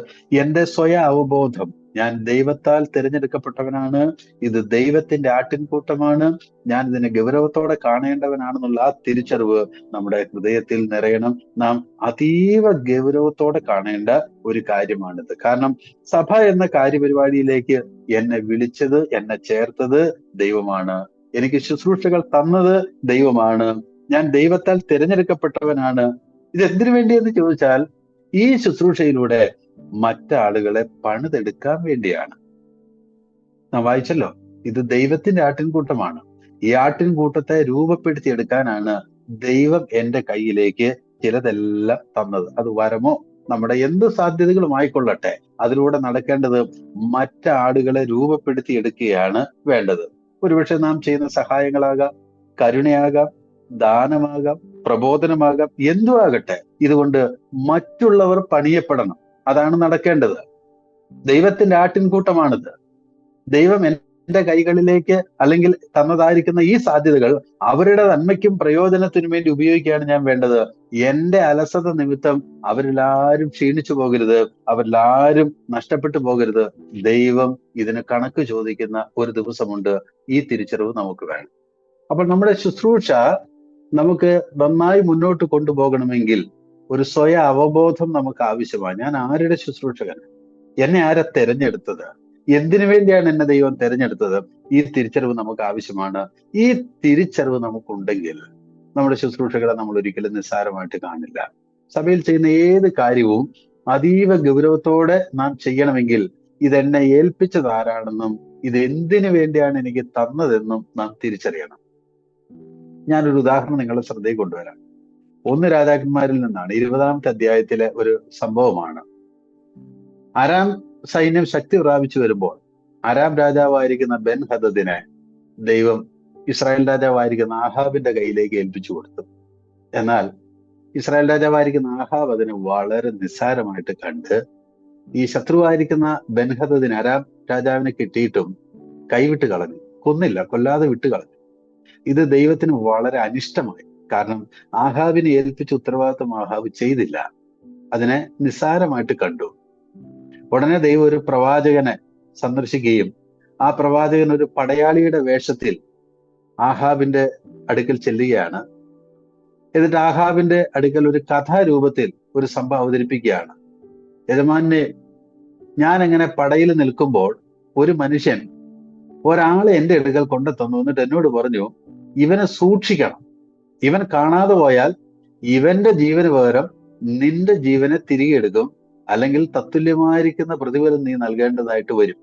എന്റെ അവബോധം, ഞാൻ ദൈവത്താൽ തിരഞ്ഞെടുക്കപ്പെട്ടവനാണ്, ഇത് ദൈവത്തിന്റെ ആട്ടിൻകൂട്ടമാണ്, ഞാൻ ഇതിനെ ഗൗരവത്തോടെ കാണേണ്ടവനാണെന്നുള്ള ആ തിരിച്ചറിവ് നമ്മുടെ ഹൃദയത്തിൽ നിറയണം. നാം അതീവ ഗൗരവത്തോടെ കാണേണ്ട ഒരു കാര്യമാണിത്. കാരണം സഭ എന്ന കാര്യപരിപാടിയിലേക്ക് എന്നെ വിളിച്ചത്, എന്നെ ചേർത്തത് ദൈവമാണ്. എനിക്ക് ശുശ്രൂഷകൾ തന്നത് ദൈവമാണ്. ഞാൻ ദൈവത്താൽ തിരഞ്ഞെടുക്കപ്പെട്ടവനാണ്. ഇത് എന്തിനു വേണ്ടിയെന്ന് ചോദിച്ചാൽ, ഈ ശുശ്രൂഷയിലൂടെ മറ്റാളുകളെ പണിതെടുക്കാൻ വേണ്ടിയാണ്. നാം വായിച്ചല്ലോ, ഇത് ദൈവത്തിന്റെ ആട്ടിൻകൂട്ടമാണ്. ഈ ആട്ടിൻകൂട്ടത്തെ രൂപപ്പെടുത്തിയെടുക്കാനാണ് ദൈവം എന്റെ കയ്യിലേക്ക് ചിലതെല്ലാം തന്നത്. അത് വരമോ നമ്മുടെ എന്ത് സാധ്യതകളും ആയിക്കൊള്ളട്ടെ, അതിലൂടെ നടക്കേണ്ടത് മറ്റാളുകളെ രൂപപ്പെടുത്തിയെടുക്കുകയാണ് വേണ്ടത്. ഒരുപക്ഷെ നാം ചെയ്യുന്ന സഹായങ്ങളാകാം, കരുണയാകാം, ദാനമാകാം, പ്രബോധനമാകാം, എന്തു ആകട്ടെ, ഇതുകൊണ്ട് മറ്റുള്ളവർ പണിയപ്പെടണം. അതാണ് നടക്കേണ്ടത്. ദൈവത്തിന്റെ ആട്ടിൻകൂട്ടമാണിത്. ദൈവം എന്റെ കൈകളിലേക്ക് അല്ലെങ്കിൽ തന്നതായിരിക്കുന്ന ഈ സാധ്യതകൾ അവരുടെ നന്മയ്ക്കും പ്രയോജനത്തിനും വേണ്ടി ഉപയോഗിക്കുകയാണ് ഞാൻ വേണ്ടത്. എന്റെ അലസത നിമിത്തം അവരെല്ലാവരും ക്ഷീണിച്ചു പോകരുത്, അവരെല്ലാവരും നഷ്ടപ്പെട്ടു പോകരുത്. ദൈവം ഇതിന് കണക്ക് ചോദിക്കുന്ന ഒരു ദിവസമുണ്ട്. ഈ തിരിച്ചറിവ് നമുക്ക് വേണം. അപ്പോൾ നമ്മുടെ ശുശ്രൂഷ നമുക്ക് നന്നായി മുന്നോട്ട് കൊണ്ടുപോകണമെങ്കിൽ ഒരു സ്വയ അവബോധം നമുക്ക് ആവശ്യമാണ്. ഞാൻ ആരുടെ ശുശ്രൂഷകൻ? എന്നെ ആരാ തെരഞ്ഞെടുത്തത്? എന്തിനു വേണ്ടിയാണ് എന്നെ ദൈവം തെരഞ്ഞെടുത്തത്? ഈ തിരിച്ചറിവ് നമുക്ക് ആവശ്യമാണ്. ഈ തിരിച്ചറിവ് നമുക്കുണ്ടെങ്കിൽ നമ്മുടെ ശുശ്രൂഷകളെ നമ്മൾ ഒരിക്കലും നിസ്സാരമായിട്ട് കാണില്ല. സഭയിൽ ചെയ്യുന്ന ഏത് കാര്യവും അതീവ ഗൗരവത്തോടെ നാം ചെയ്യണമെങ്കിൽ ഇതെന്നെ ഏൽപ്പിച്ചത് ആരാണെന്നും ഇത് എന്തിനു വേണ്ടിയാണ് എനിക്ക് തന്നതെന്നും നാം തിരിച്ചറിയണം. ഞാനൊരു ഉദാഹരണം നിങ്ങളുടെ ശ്രദ്ധയിൽ കൊണ്ടുവരാം. 1 രാജാക്കന്മാരിൽ നിന്നാണ്, 20-ാമത്തെ അധ്യായത്തിലെ ഒരു സംഭവമാണ്. അരാം സൈന്യം ശക്തി പ്രാപിച്ചു വരുമ്പോൾ അരാം രാജാവായിരിക്കുന്ന ബെൻ ഹദദിനെ ദൈവം ഇസ്രായേൽ രാജാവായിരിക്കുന്ന ആഹാബിന്റെ കയ്യിലേക്ക് ഏൽപ്പിച്ചു കൊടുത്തു. എന്നാൽ ഇസ്രായേൽ രാജാവായിരിക്കുന്ന ആഹാബ് അതിനെ വളരെ നിസ്സാരമായിട്ട് കണ്ട് ഈ ശത്രുവായിരിക്കുന്ന ബെൻ ഹദദിന് അരാം രാജാവിനെ കിട്ടിയിട്ടും കൈവിട്ട് കളഞ്ഞു, കൊന്നില്ല, കൊല്ലാതെ വിട്ട് കളഞ്ഞു. ഇത് ദൈവത്തിന് വളരെ അനിഷ്ടമായി. കാരണം ആഹാബിനെ ഏൽപ്പിച്ച ഉത്തരവാദിത്വം ആഹാബ് ചെയ്തില്ല, അതിനെ നിസ്സാരമായിട്ട് കണ്ടു. ഉടനെ ദൈവം ഒരു പ്രവാചകനെ സന്ദർശിക്കുകയും ആ പ്രവാചകൻ ഒരു പടയാളിയുടെ വേഷത്തിൽ ആഹാബിന്റെ അടുക്കൽ ചെല്ലുകയാണ്. എന്നിട്ട് ആഹാബിന്റെ അടുക്കൽ ഒരു കഥാരൂപത്തിൽ ഒരു സംഭവം അവതരിപ്പിക്കുകയാണ്. യജമാനെ, ഞാൻ എങ്ങനെ പടയിൽ നിൽക്കുമ്പോൾ ഒരു മനുഷ്യൻ ഒരാളെ എന്റെ അടുക്കൽ കൊണ്ടെത്തന്നു. എന്നിട്ട് എന്നോട് പറഞ്ഞു, ഇവനെ സൂക്ഷിക്കണം, ഇവൻ കാണാതെ പോയാൽ ഇവന്റെ ജീവന് പകരം നിന്റെ ജീവനെ തിരികെ എടുക്കും, അല്ലെങ്കിൽ തത്തുല്യമായിരിക്കുന്ന പ്രതിഫലം നീ നൽകേണ്ടതായിട്ട് വരും.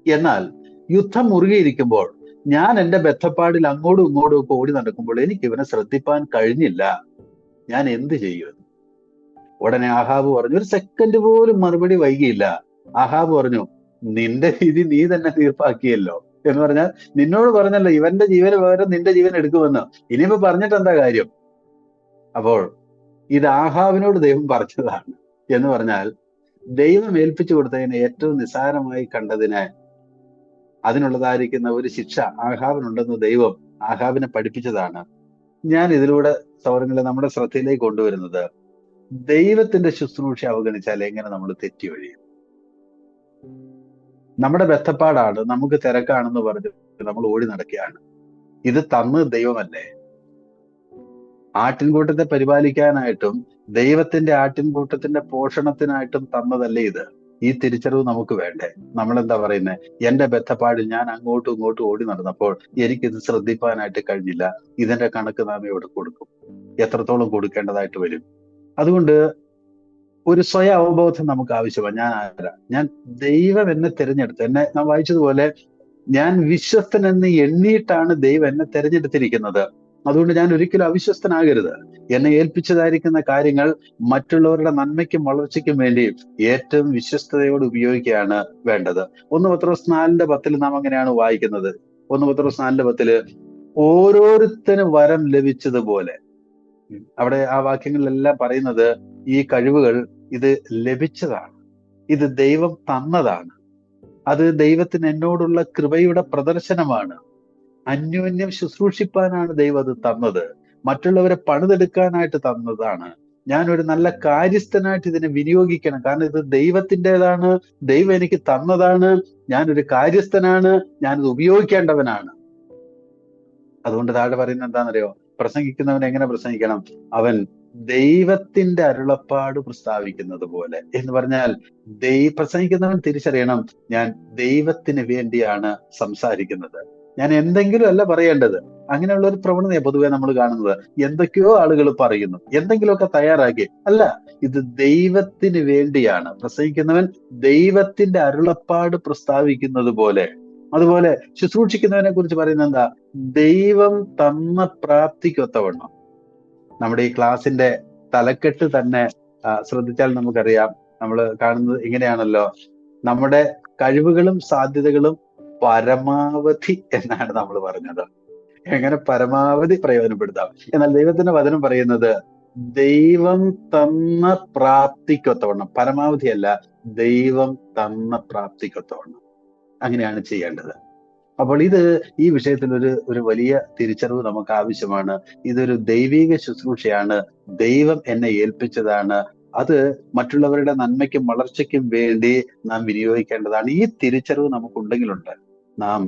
എന്നാൽ യുദ്ധം മുറുകിയിരിക്കുമ്പോൾ ഞാൻ എന്റെ ബദ്ധപ്പാടിൽ അങ്ങോട്ടും ഇങ്ങോട്ടും ഒക്കെ ഓടി നടക്കുമ്പോൾ എനിക്ക് ഇവനെ ശ്രദ്ധിപ്പാൻ കഴിഞ്ഞില്ല, ഞാൻ എന്ത് ചെയ്യുമെന്ന്. ഉടനെ ആഹാബ് പറഞ്ഞു, ഒരു സെക്കൻഡ് പോലും മറുപടി വൈകിയില്ല. ആഹാബ് പറഞ്ഞു, നിന്റെ വിധി നീ തന്നെ തീർപ്പാക്കിയല്ലോ. എന്ന് പറഞ്ഞാൽ നിന്നോട് പറഞ്ഞല്ലോ ഇവന്റെ ജീവന് പകരം നിന്റെ ജീവൻ എടുക്കുമെന്ന്, ഇനിയിപ്പോ പറഞ്ഞിട്ട് എന്താ കാര്യം? അപ്പോൾ ഇത് ആഹാബിനോട് ദൈവം പറഞ്ഞതാണ് എന്ന് പറഞ്ഞാൽ, ദൈവം ഏൽപ്പിച്ചു കൊടുത്തതിനെ ഏറ്റവും നിസ്സാരമായി കണ്ടതിന് അതിനുള്ളതായിരിക്കുന്ന ഒരു ശിക്ഷ ആഹാബിനുണ്ടെന്ന് ദൈവം ആഹാബിനെ പഠിപ്പിച്ചതാണ്. ഞാൻ ഇതിലൂടെ സൗരങ്ങളെ നമ്മുടെ ശ്രദ്ധയിലേക്ക് കൊണ്ടുവരുന്നത്, ദൈവത്തിന്റെ ശുശ്രൂഷ അവഗണിച്ചാൽ എങ്ങനെ നമ്മൾ തെറ്റി വഴിയും. നമ്മുടെ ബദ്ധപ്പാടാണ്, നമുക്ക് തിരക്കാണെന്ന് പറഞ്ഞ് നമ്മൾ ഓടി നടക്കുകയാണ്. ഇത് തന്ന് ദൈവമല്ലേ? ആട്ടിൻകൂട്ടത്തെ പരിപാലിക്കാനായിട്ടും ദൈവത്തിന്റെ ആട്ടിൻകൂട്ടത്തിന്റെ പോഷണത്തിനായിട്ടും തന്നതല്ലേ ഇത്? ഈ തിരിച്ചറിവ് നമുക്ക് വേണ്ടേ? നമ്മളെന്താ പറയുന്നത്? എന്റെ ബദ്ധപ്പാടിൽ ഞാൻ അങ്ങോട്ടും ഇങ്ങോട്ടും ഓടി നടന്നപ്പോൾ എനിക്കിത് ശ്രദ്ധിപ്പാനായിട്ട് കഴിഞ്ഞില്ല. ഇതിന്റെ കണക്ക് നാം എവിടെ കൊടുക്കും? എത്രത്തോളം കൊടുക്കേണ്ടതായിട്ട് വരും? അതുകൊണ്ട് ഒരു സ്വയ അവബോധം നമുക്ക് ആവശ്യമാണ്. ഞാൻ ആരാ? ഞാൻ ദൈവം എന്നെ തിരഞ്ഞെടുത്ത്, എന്നെ നാം വായിച്ചതുപോലെ ഞാൻ വിശ്വസ്തനെന്ന് എണ്ണിയിട്ടാണ് ദൈവം എന്നെ തിരഞ്ഞെടുത്തിരിക്കുന്നത്. അതുകൊണ്ട് ഞാൻ ഒരിക്കലും അവിശ്വസ്തനാകരുത്. എന്നെ ഏൽപ്പിച്ചതായിരിക്കുന്ന കാര്യങ്ങൾ മറ്റുള്ളവരുടെ നന്മയ്ക്കും വളർച്ചയ്ക്കും വേണ്ടി ഏറ്റവും വിശ്വസ്തയോട് ഉപയോഗിക്കുകയാണ് വേണ്ടത്. 1 പത്രോസ് 4:10 നാം അങ്ങനെയാണ് വായിക്കുന്നത്. 1 പത്രോസ് 4:10 ഓരോരുത്തരും വരം ലഭിച്ചതുപോലെ. അവിടെ ആ വാക്യങ്ങളിലെല്ലാം പറയുന്നത് ഈ കഴിവുകൾ ഇത് ലഭിച്ചതാണ്, ഇത് ദൈവം തന്നതാണ്, അത് ദൈവത്തിന് എന്നോടുള്ള കൃപയുടെ പ്രദർശനമാണ്. അന്യോന്യം ശുശ്രൂഷിപ്പാനാണ് ദൈവം അത് തന്നത്, മറ്റുള്ളവരെ പണിതെടുക്കാനായിട്ട് തന്നതാണ്. ഞാനൊരു നല്ല കാര്യസ്ഥനായിട്ട് ഇതിനെ വിനിയോഗിക്കണം. കാരണം ഇത് ദൈവത്തിൻ്റെതാണ്, ദൈവം എനിക്ക് തന്നതാണ്, ഞാനൊരു കാര്യസ്ഥനാണ്, ഞാനിത് ഉപയോഗിക്കേണ്ടവനാണ്. അതുകൊണ്ട് താഴെ പറയുന്നത് എന്താണെന്നറിയോ? പ്രസംഗിക്കുന്നവൻ എങ്ങനെ പ്രസംഗിക്കണം? അവൻ ദൈവത്തിന്റെ അരുളപ്പാട് പ്രസ്താവിക്കുന്നത് പോലെ. എന്ന് പറഞ്ഞാൽ പ്രസംഗിക്കുന്നവൻ തിരിച്ചറിയണം, ഞാൻ ദൈവത്തിന് വേണ്ടിയാണ് സംസാരിക്കുന്നത്. ഞാൻ എന്തെങ്കിലും അല്ല പറയേണ്ടത്. അങ്ങനെയുള്ള ഒരു പ്രവണതയെ പൊതുവെ നമ്മൾ കാണുന്നത്. എന്തൊക്കെയോ ആളുകൾ പറയുന്നു, എന്തെങ്കിലുമൊക്കെ തയ്യാറാക്കി. അല്ല, ഇത് ദൈവത്തിന് വേണ്ടിയാണ്. പ്രസംഗിക്കുന്നവൻ ദൈവത്തിന്റെ അരുളപ്പാട് പ്രസ്താവിക്കുന്നത് പോലെ. അതുപോലെ ശുശ്രൂഷിക്കുന്നവനെ കുറിച്ച് പറയുന്നത് എന്താ? ദൈവം തന്ന പ്രാപ്തിക്കൊത്തവണ്ണം. നമ്മുടെ ഈ ക്ലാസിന്റെ തലക്കെട്ട് തന്നെ ശ്രദ്ധിച്ചാൽ നമുക്കറിയാം, നമ്മൾ കാണുന്നത് ഇങ്ങനെയാണല്ലോ. നമ്മുടെ കഴിവുകളും സാധ്യതകളും പരമാവധി എന്നാണ് നമ്മൾ പറഞ്ഞത്. എങ്ങനെ പരമാവധി പ്രയോജനപ്പെടുത്താം. എന്നാൽ ദൈവത്തിന്റെ വചനം പറയുന്നത് ദൈവം തന്ന പ്രാപ്തിക്കൊത്തവണ്ണം, പരമാവധിയല്ല, ദൈവം തന്ന പ്രാപ്തിക്കൊത്തവണ്ണം. അങ്ങനെയാണ് ചെയ്യേണ്ടത്. അപ്പോൾ ഈ വിഷയത്തിൽ ഒരു വലിയ തിരിച്ചറിവ് നമുക്ക് ആവശ്യമാണ്. ഇതൊരു ദൈവിക ശുശ്രൂഷയാണ്, ദൈവം എന്നെ ഏൽപ്പിച്ചതാണ്. അത് മറ്റുള്ളവരുടെ നന്മയ്ക്കും വളർച്ചയ്ക്കും വേണ്ടി നാം വിനിയോഗിക്കേണ്ടതാണ്. ഈ തിരിച്ചറിവ് നമുക്കുണ്ടെങ്കിലുണ്ട്, നാം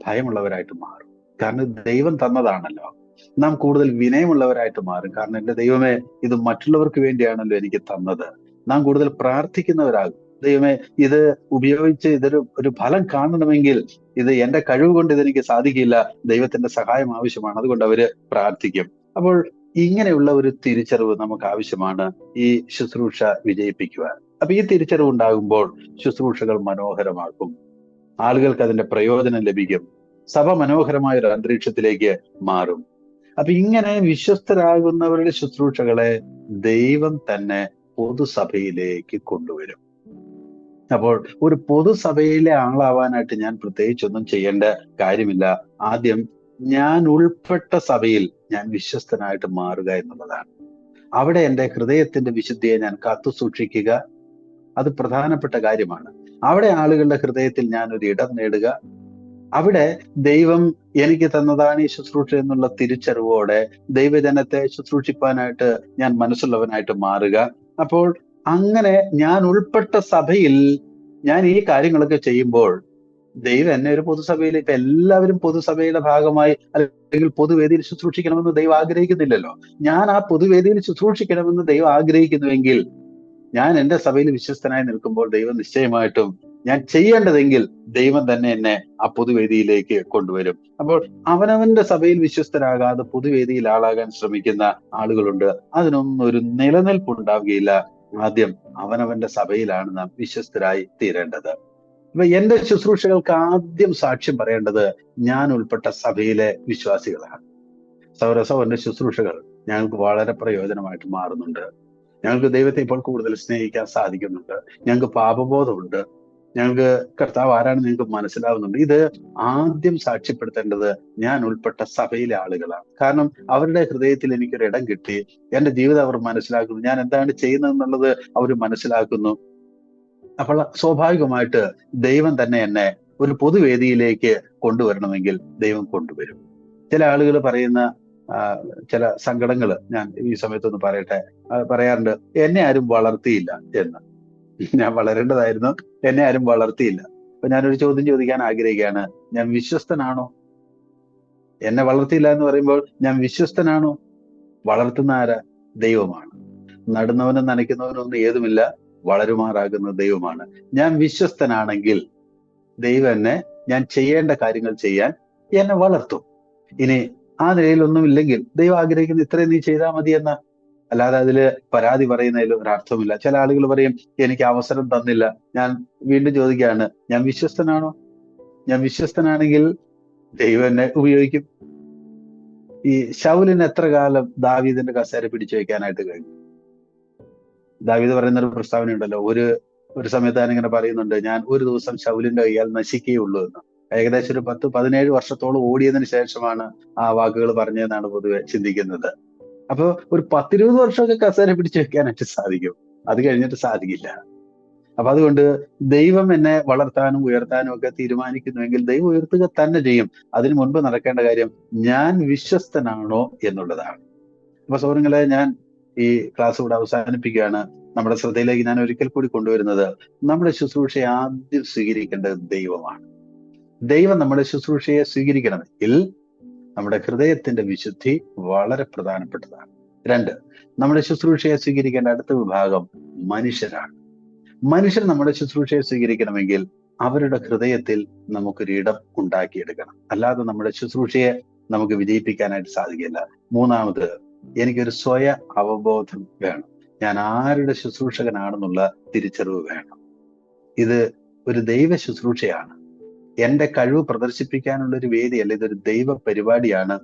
ഭയമുള്ളവരായിട്ട് മാറും. കാരണം ദൈവം തന്നതാണല്ലോ. നാം കൂടുതൽ വിനയമുള്ളവരായിട്ട് മാറും. കാരണം എൻ്റെ ദൈവമേ, ഇത് മറ്റുള്ളവർക്ക് വേണ്ടിയാണല്ലോ എനിക്ക് തന്നത്. നാം കൂടുതൽ പ്രാർത്ഥിക്കുന്നവരാകും. ദൈവമേ, ഇത് ഉപയോഗിച്ച് ഒരു ഫലം കാണണമെങ്കിൽ ഇത് എന്റെ കഴിവ് കൊണ്ട് ഇതെനിക്ക് സാധിക്കില്ല, ദൈവത്തിന്റെ സഹായം ആവശ്യമാണ്. അതുകൊണ്ട് അവര് പ്രാർത്ഥിക്കും. അപ്പോൾ ഇങ്ങനെയുള്ള ഒരു തിരിച്ചറിവ് നമുക്ക് ആവശ്യമാണ് ഈ ശുശ്രൂഷ വിജയിപ്പിക്കുവാൻ. അപ്പൊ ഈ തിരിച്ചറിവ് ഉണ്ടാകുമ്പോൾ ശുശ്രൂഷകൾ മനോഹരമാക്കും, ആളുകൾക്ക് അതിന്റെ പ്രയോജനം ലഭിക്കും, സഭ മനോഹരമായ ഒരു അന്തരീക്ഷത്തിലേക്ക് മാറും. അപ്പൊ ഇങ്ങനെ വിശ്വസ്തരാകുന്നവരുടെ ശുശ്രൂഷകളെ ദൈവം തന്നെ പൊതുസഭയിലേക്ക് കൊണ്ടുവരും. അപ്പോൾ ഒരു പൊതുസഭയിലെ ആളാവാനായിട്ട് ഞാൻ പ്രത്യേകിച്ചൊന്നും ചെയ്യേണ്ട കാര്യമില്ല. ആദ്യം ഞാൻ ഉൾപ്പെട്ട സഭയിൽ ഞാൻ വിശ്വസ്തനായിട്ട് മാറുക എന്നുള്ളതാണ്. അവിടെ എൻ്റെ ഹൃദയത്തിന്റെ വിശുദ്ധിയെ ഞാൻ കാത്തു സൂക്ഷിക്കുക, അത് പ്രധാനപ്പെട്ട കാര്യമാണ്. അവിടെ ആളുകളുടെ ഹൃദയത്തിൽ ഞാൻ ഒരു ഇടം നേടുക. അവിടെ ദൈവം എനിക്ക് തന്നതാണ് ഈ ശുശ്രൂഷ എന്നുള്ള തിരിച്ചറിവോടെ ദൈവജനത്തെ ശുശ്രൂഷിപ്പാനായിട്ട് ഞാൻ മനസ്സുള്ളവനായിട്ട് മാറുക. അപ്പോൾ അങ്ങനെ ഞാൻ ഉൾപ്പെട്ട സഭയിൽ ഞാൻ ഈ കാര്യങ്ങളൊക്കെ ചെയ്യുമ്പോൾ ദൈവം എന്നെ ഒരു പൊതുസഭയിൽ, ഇപ്പൊ എല്ലാവരും പൊതുസഭയുടെ ഭാഗമായി അല്ലെങ്കിൽ പൊതുവേദിയിൽ ശുശ്രൂഷിക്കണമെന്ന് ദൈവം ആഗ്രഹിക്കുന്നില്ലല്ലോ. ഞാൻ ആ പൊതുവേദിയിൽ ശുശ്രൂഷിക്കണമെന്ന് ദൈവം ആഗ്രഹിക്കുന്നുവെങ്കിൽ ഞാൻ എൻ്റെ സഭയിൽ വിശ്വസ്തനായി നിൽക്കുമ്പോൾ ദൈവം നിശ്ചയമായിട്ടും ഞാൻ ചെയ്യേണ്ടതെങ്കിൽ ദൈവം തന്നെ എന്നെ ആ പൊതുവേദിയിലേക്ക് കൊണ്ടുവരും. അപ്പോൾ അവനവന്റെ സഭയിൽ വിശ്വസ്തരാകാതെ പൊതുവേദിയിൽ ആളാകാൻ ശ്രമിക്കുന്ന ആളുകളുണ്ട്. അതിനൊന്നും ഒരു നിലനിൽപ്പുണ്ടാവുകയില്ല. ആദ്യം അവനവന്റെ സഭയിലാണ് നാം വിശ്വസ്തരായി തീരേണ്ടത്. അപ്പൊ എന്റെ ശുശ്രൂഷകൾക്ക് ആദ്യം സാക്ഷ്യം പറയേണ്ടത് ഞാൻ ഉൾപ്പെട്ട സഭയിലെ വിശ്വാസികളാണ്. സൗരസവന്റെ ശുശ്രൂഷകൾ ഞങ്ങൾക്ക് വളരെ പ്രയോജനമായിട്ട് മാറുന്നുണ്ട്. ഞങ്ങൾക്ക് ദൈവത്തെ ഇപ്പോൾ കൂടുതൽ സ്നേഹിക്കാൻ സാധിക്കുന്നുണ്ട്. ഞങ്ങൾക്ക് പാപബോധമുണ്ട്. ഞങ്ങൾക്ക് കർത്താവ് ആരാണെന്ന് ഞങ്ങൾക്ക് മനസ്സിലാവുന്നുണ്ട്. ഇത് ആദ്യം സാക്ഷ്യപ്പെടുത്തേണ്ടത് ഞാൻ ഉൾപ്പെട്ട സഭയിലെ ആളുകളാണ്. കാരണം അവരുടെ ഹൃദയത്തിൽ എനിക്കൊരു ഇടം കിട്ടി, എന്റെ ജീവിതം അവർ മനസ്സിലാക്കുന്നു, ഞാൻ എന്താണ് ചെയ്യുന്നതെന്നുള്ളത് അവർ മനസ്സിലാക്കുന്നു. അപ്പോൾ സ്വാഭാവികമായിട്ട് ദൈവം തന്നെ എന്നെ ഒരു പൊതുവേദിയിലേക്ക് കൊണ്ടുവരണമെങ്കിൽ ദൈവം കൊണ്ടുവരും. ചില ആളുകൾ പറയുന്ന ചില സങ്കടങ്ങൾ ഞാൻ ഈ സമയത്തൊന്ന് പറയട്ടെ. പറയാറുണ്ട്, എന്നെ ആരും വളർത്തിയില്ല എന്ന്. ഞാൻ വളരേണ്ടതായിരുന്നു, എന്നെ ആരും വളർത്തിയില്ല. അപ്പൊ ഞാനൊരു ചോദ്യം ചോദിക്കാൻ ആഗ്രഹിക്കുകയാണ്, ഞാൻ വിശ്വസ്തനാണോ? എന്നെ വളർത്തിയില്ല എന്ന് പറയുമ്പോൾ ഞാൻ വിശ്വസ്തനാണോ? വളർത്തുന്ന ആരാ? ദൈവമാണ്. നടുന്നവനും നനയ്ക്കുന്നവനും ഒന്നും ഏതുമില്ല, വളരുമാറാകുന്ന ദൈവമാണ്. ഞാൻ വിശ്വസ്തനാണെങ്കിൽ ദൈവം എന്നെ, ഞാൻ ചെയ്യേണ്ട കാര്യങ്ങൾ ചെയ്യാൻ എന്നെ വളർത്തും. ഇനി ആ നിലയിലൊന്നും ഇല്ലെങ്കിൽ ദൈവം ആഗ്രഹിക്കുന്ന ഇത്രയും നീ ചെയ്താൽ മതി എന്ന, അല്ലാതെ അതില് പരാതി പറയുന്നതിൽ ഒരർത്ഥമില്ല. ചില ആളുകൾ പറയും, എനിക്ക് അവസരം തന്നില്ല. ഞാൻ വീണ്ടും ചോദിക്കുകയാണ്, ഞാൻ വിശ്വസ്തനാണോ? ഞാൻ വിശ്വസ്തനാണെങ്കിൽ ദൈവം എന്നെ ഉപയോഗിക്കും. ഈ ശൗലിന് എത്ര കാലം ദാവീദിന്റെ കസേര പിടിച്ചു വെക്കാനായിട്ട് കഴിഞ്ഞു? ദാവീദ് പറയുന്ന ഒരു പ്രസ്താവന ഉണ്ടല്ലോ, ഒരു സമയത്ത് ഞാൻ ഇങ്ങനെ പറയുന്നുണ്ട്, ഞാൻ ഒരു ദിവസം ശൗലിന്റെ കയ്യാൽ നശിക്കുകയുള്ളൂ എന്ന്. ഏകദേശം ഒരു 10-17 വർഷത്തോളം ഓടിയതിനു ശേഷമാണ് ആ വാക്കുകൾ പറഞ്ഞതെന്നാണ് പൊതുവെ ചിന്തിക്കുന്നത്. അപ്പൊ ഒരു 10-20 വർഷമൊക്കെ കസേര പിടിച്ചു വെക്കാനായിട്ട് സാധിക്കും, അത് കഴിഞ്ഞിട്ട് സാധിക്കില്ല. അപ്പൊ അതുകൊണ്ട് ദൈവം എന്നെ വളർത്താനും ഉയർത്താനും ഒക്കെ തീരുമാനിക്കുന്നുവെങ്കിൽ ദൈവം ഉയർത്തുക തന്നെ ചെയ്യും. അതിനു മുൻപ് നടക്കേണ്ട കാര്യം ഞാൻ വിശ്വസ്തനാണോ എന്നുള്ളതാണ്. അപ്പൊ സൗഹൃദങ്ങളെ, ഞാൻ ഈ ക്ലാസ് ഇവിടെ അവസാനിപ്പിക്കുകയാണ്. നമ്മുടെ ശ്രദ്ധയിലേക്ക് ഞാൻ ഒരിക്കൽ കൂടി കൊണ്ടുവരുന്നത്, നമ്മുടെ ശുശ്രൂഷയെ ആദ്യം സ്വീകരിക്കേണ്ടത് ദൈവമാണ്. ദൈവം നമ്മുടെ ശുശ്രൂഷയെ സ്വീകരിക്കണമെങ്കിൽ നമ്മുടെ ഹൃദയത്തിന്റെ വിശുദ്ധി വളരെ പ്രധാനപ്പെട്ടതാണ്. 2, നമ്മുടെ ശുശ്രൂഷയെ സ്വീകരിക്കേണ്ട അടുത്ത വിഭാഗം മനുഷ്യരാണ്. മനുഷ്യർ നമ്മുടെ ശുശ്രൂഷയെ സ്വീകരിക്കണമെങ്കിൽ അവരുടെ ഹൃദയത്തിൽ നമുക്കൊരു ഇടം ഉണ്ടാക്കിയെടുക്കണം. അല്ലാതെ നമ്മുടെ ശുശ്രൂഷയെ നമുക്ക് വിജയിപ്പിക്കാനായിട്ട് സാധിക്കില്ല. 3, എനിക്കൊരു സ്വയ അവബോധം വേണം. ഞാൻ ആരുടെ ശുശ്രൂഷകനാണെന്നുള്ള തിരിച്ചറിവ് വേണം. ഇത് ഒരു ദൈവ ശുശ്രൂഷയാണ്. എന്റെ കഴിവ് പ്രദർശിപ്പിക്കാനുള്ള ഒരു വേദിയല്ല, ഇതൊരു ദൈവ പരിപാടിയാണ്,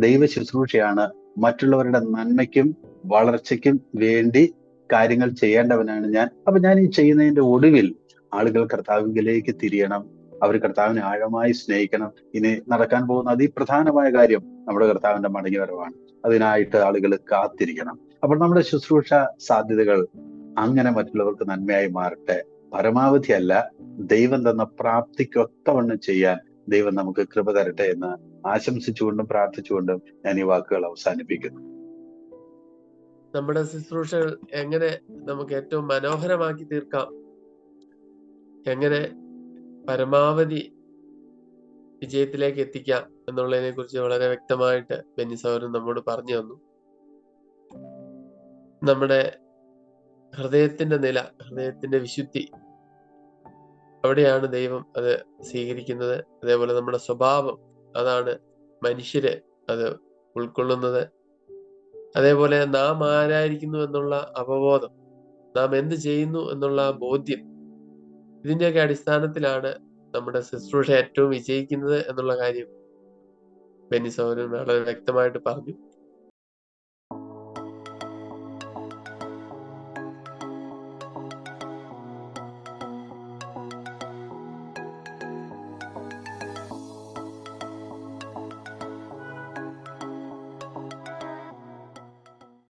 ദൈവ ശുശ്രൂഷയാണ്. മറ്റുള്ളവരുടെ നന്മയ്ക്കും വളർച്ചയ്ക്കും വേണ്ടി കാര്യങ്ങൾ ചെയ്യേണ്ടവനാണ് ഞാൻ. അപ്പൊ ഞാൻ ഈ ചെയ്യുന്നതിന്റെ ഒടുവിൽ ആളുകൾ കർത്താവിലേക്ക് തിരിയണം, അവർ കർത്താവിനെ ആഴമായി സ്നേഹിക്കണം. ഇനി നടക്കാൻ പോകുന്ന അതിപ്രധാനമായ കാര്യം നമ്മുടെ കർത്താവിന്റെ മടങ്ങിവരവാണ്. അതിനായിട്ട് ആളുകൾ കാത്തിരിക്കണം. അപ്പോൾ നമ്മുടെ ശുശ്രൂഷ സാധ്യതകൾ അങ്ങനെ മറ്റുള്ളവർക്ക് നന്മയായി മാറട്ടെ. പരമാവധി അല്ല, ദൈവം തന്ന പ്രാപ്തിക്കൊത്തവണ്ണം ചെയ്യാൻ ദൈവം നമുക്ക് കൃപ തരട്ടെ എന്ന് ആശംസിച്ചുകൊണ്ടും പ്രാർത്ഥിച്ചുകൊണ്ടും ഞാൻ ഈ വാക്കുകൾ അവസാനിപ്പിക്കുന്നു. നമ്മുടെ ശുശ്രൂഷകൾ എങ്ങനെ നമുക്ക് ഏറ്റവും മനോഹരമാക്കി തീർക്കാം, എങ്ങനെ പരമാവധി വിജയത്തിലേക്ക് എത്തിക്കാം എന്നുള്ളതിനെ കുറിച്ച് വളരെ വ്യക്തമായിട്ട് ബെന്നി സഹോദരൻ നമ്മോട് പറഞ്ഞു തന്നു. നമ്മുടെ ഹൃദയത്തിന്റെ നില, ഹൃദയത്തിന്റെ വിശുദ്ധി, അവിടെയാണ് ദൈവം അത് സ്വീകരിക്കുന്നത്. അതേപോലെ നമ്മുടെ സ്വഭാവം, അതാണ് മനുഷ്യര് അത് ഉൾക്കൊള്ളുന്നത്. അതേപോലെ നാം ആരായിരിക്കുന്നു എന്നുള്ള അവബോധം, നാം എന്ത് ചെയ്യുന്നു എന്നുള്ള ബോധ്യം, ഇതിന്റെയൊക്കെ അടിസ്ഥാനത്തിലാണ് നമ്മുടെ ശുശ്രൂഷ ഏറ്റവും വിജയിക്കുന്നത് എന്നുള്ള കാര്യം ബെന്നി സഹോദരൻ വളരെ വ്യക്തമായിട്ട് പറഞ്ഞു.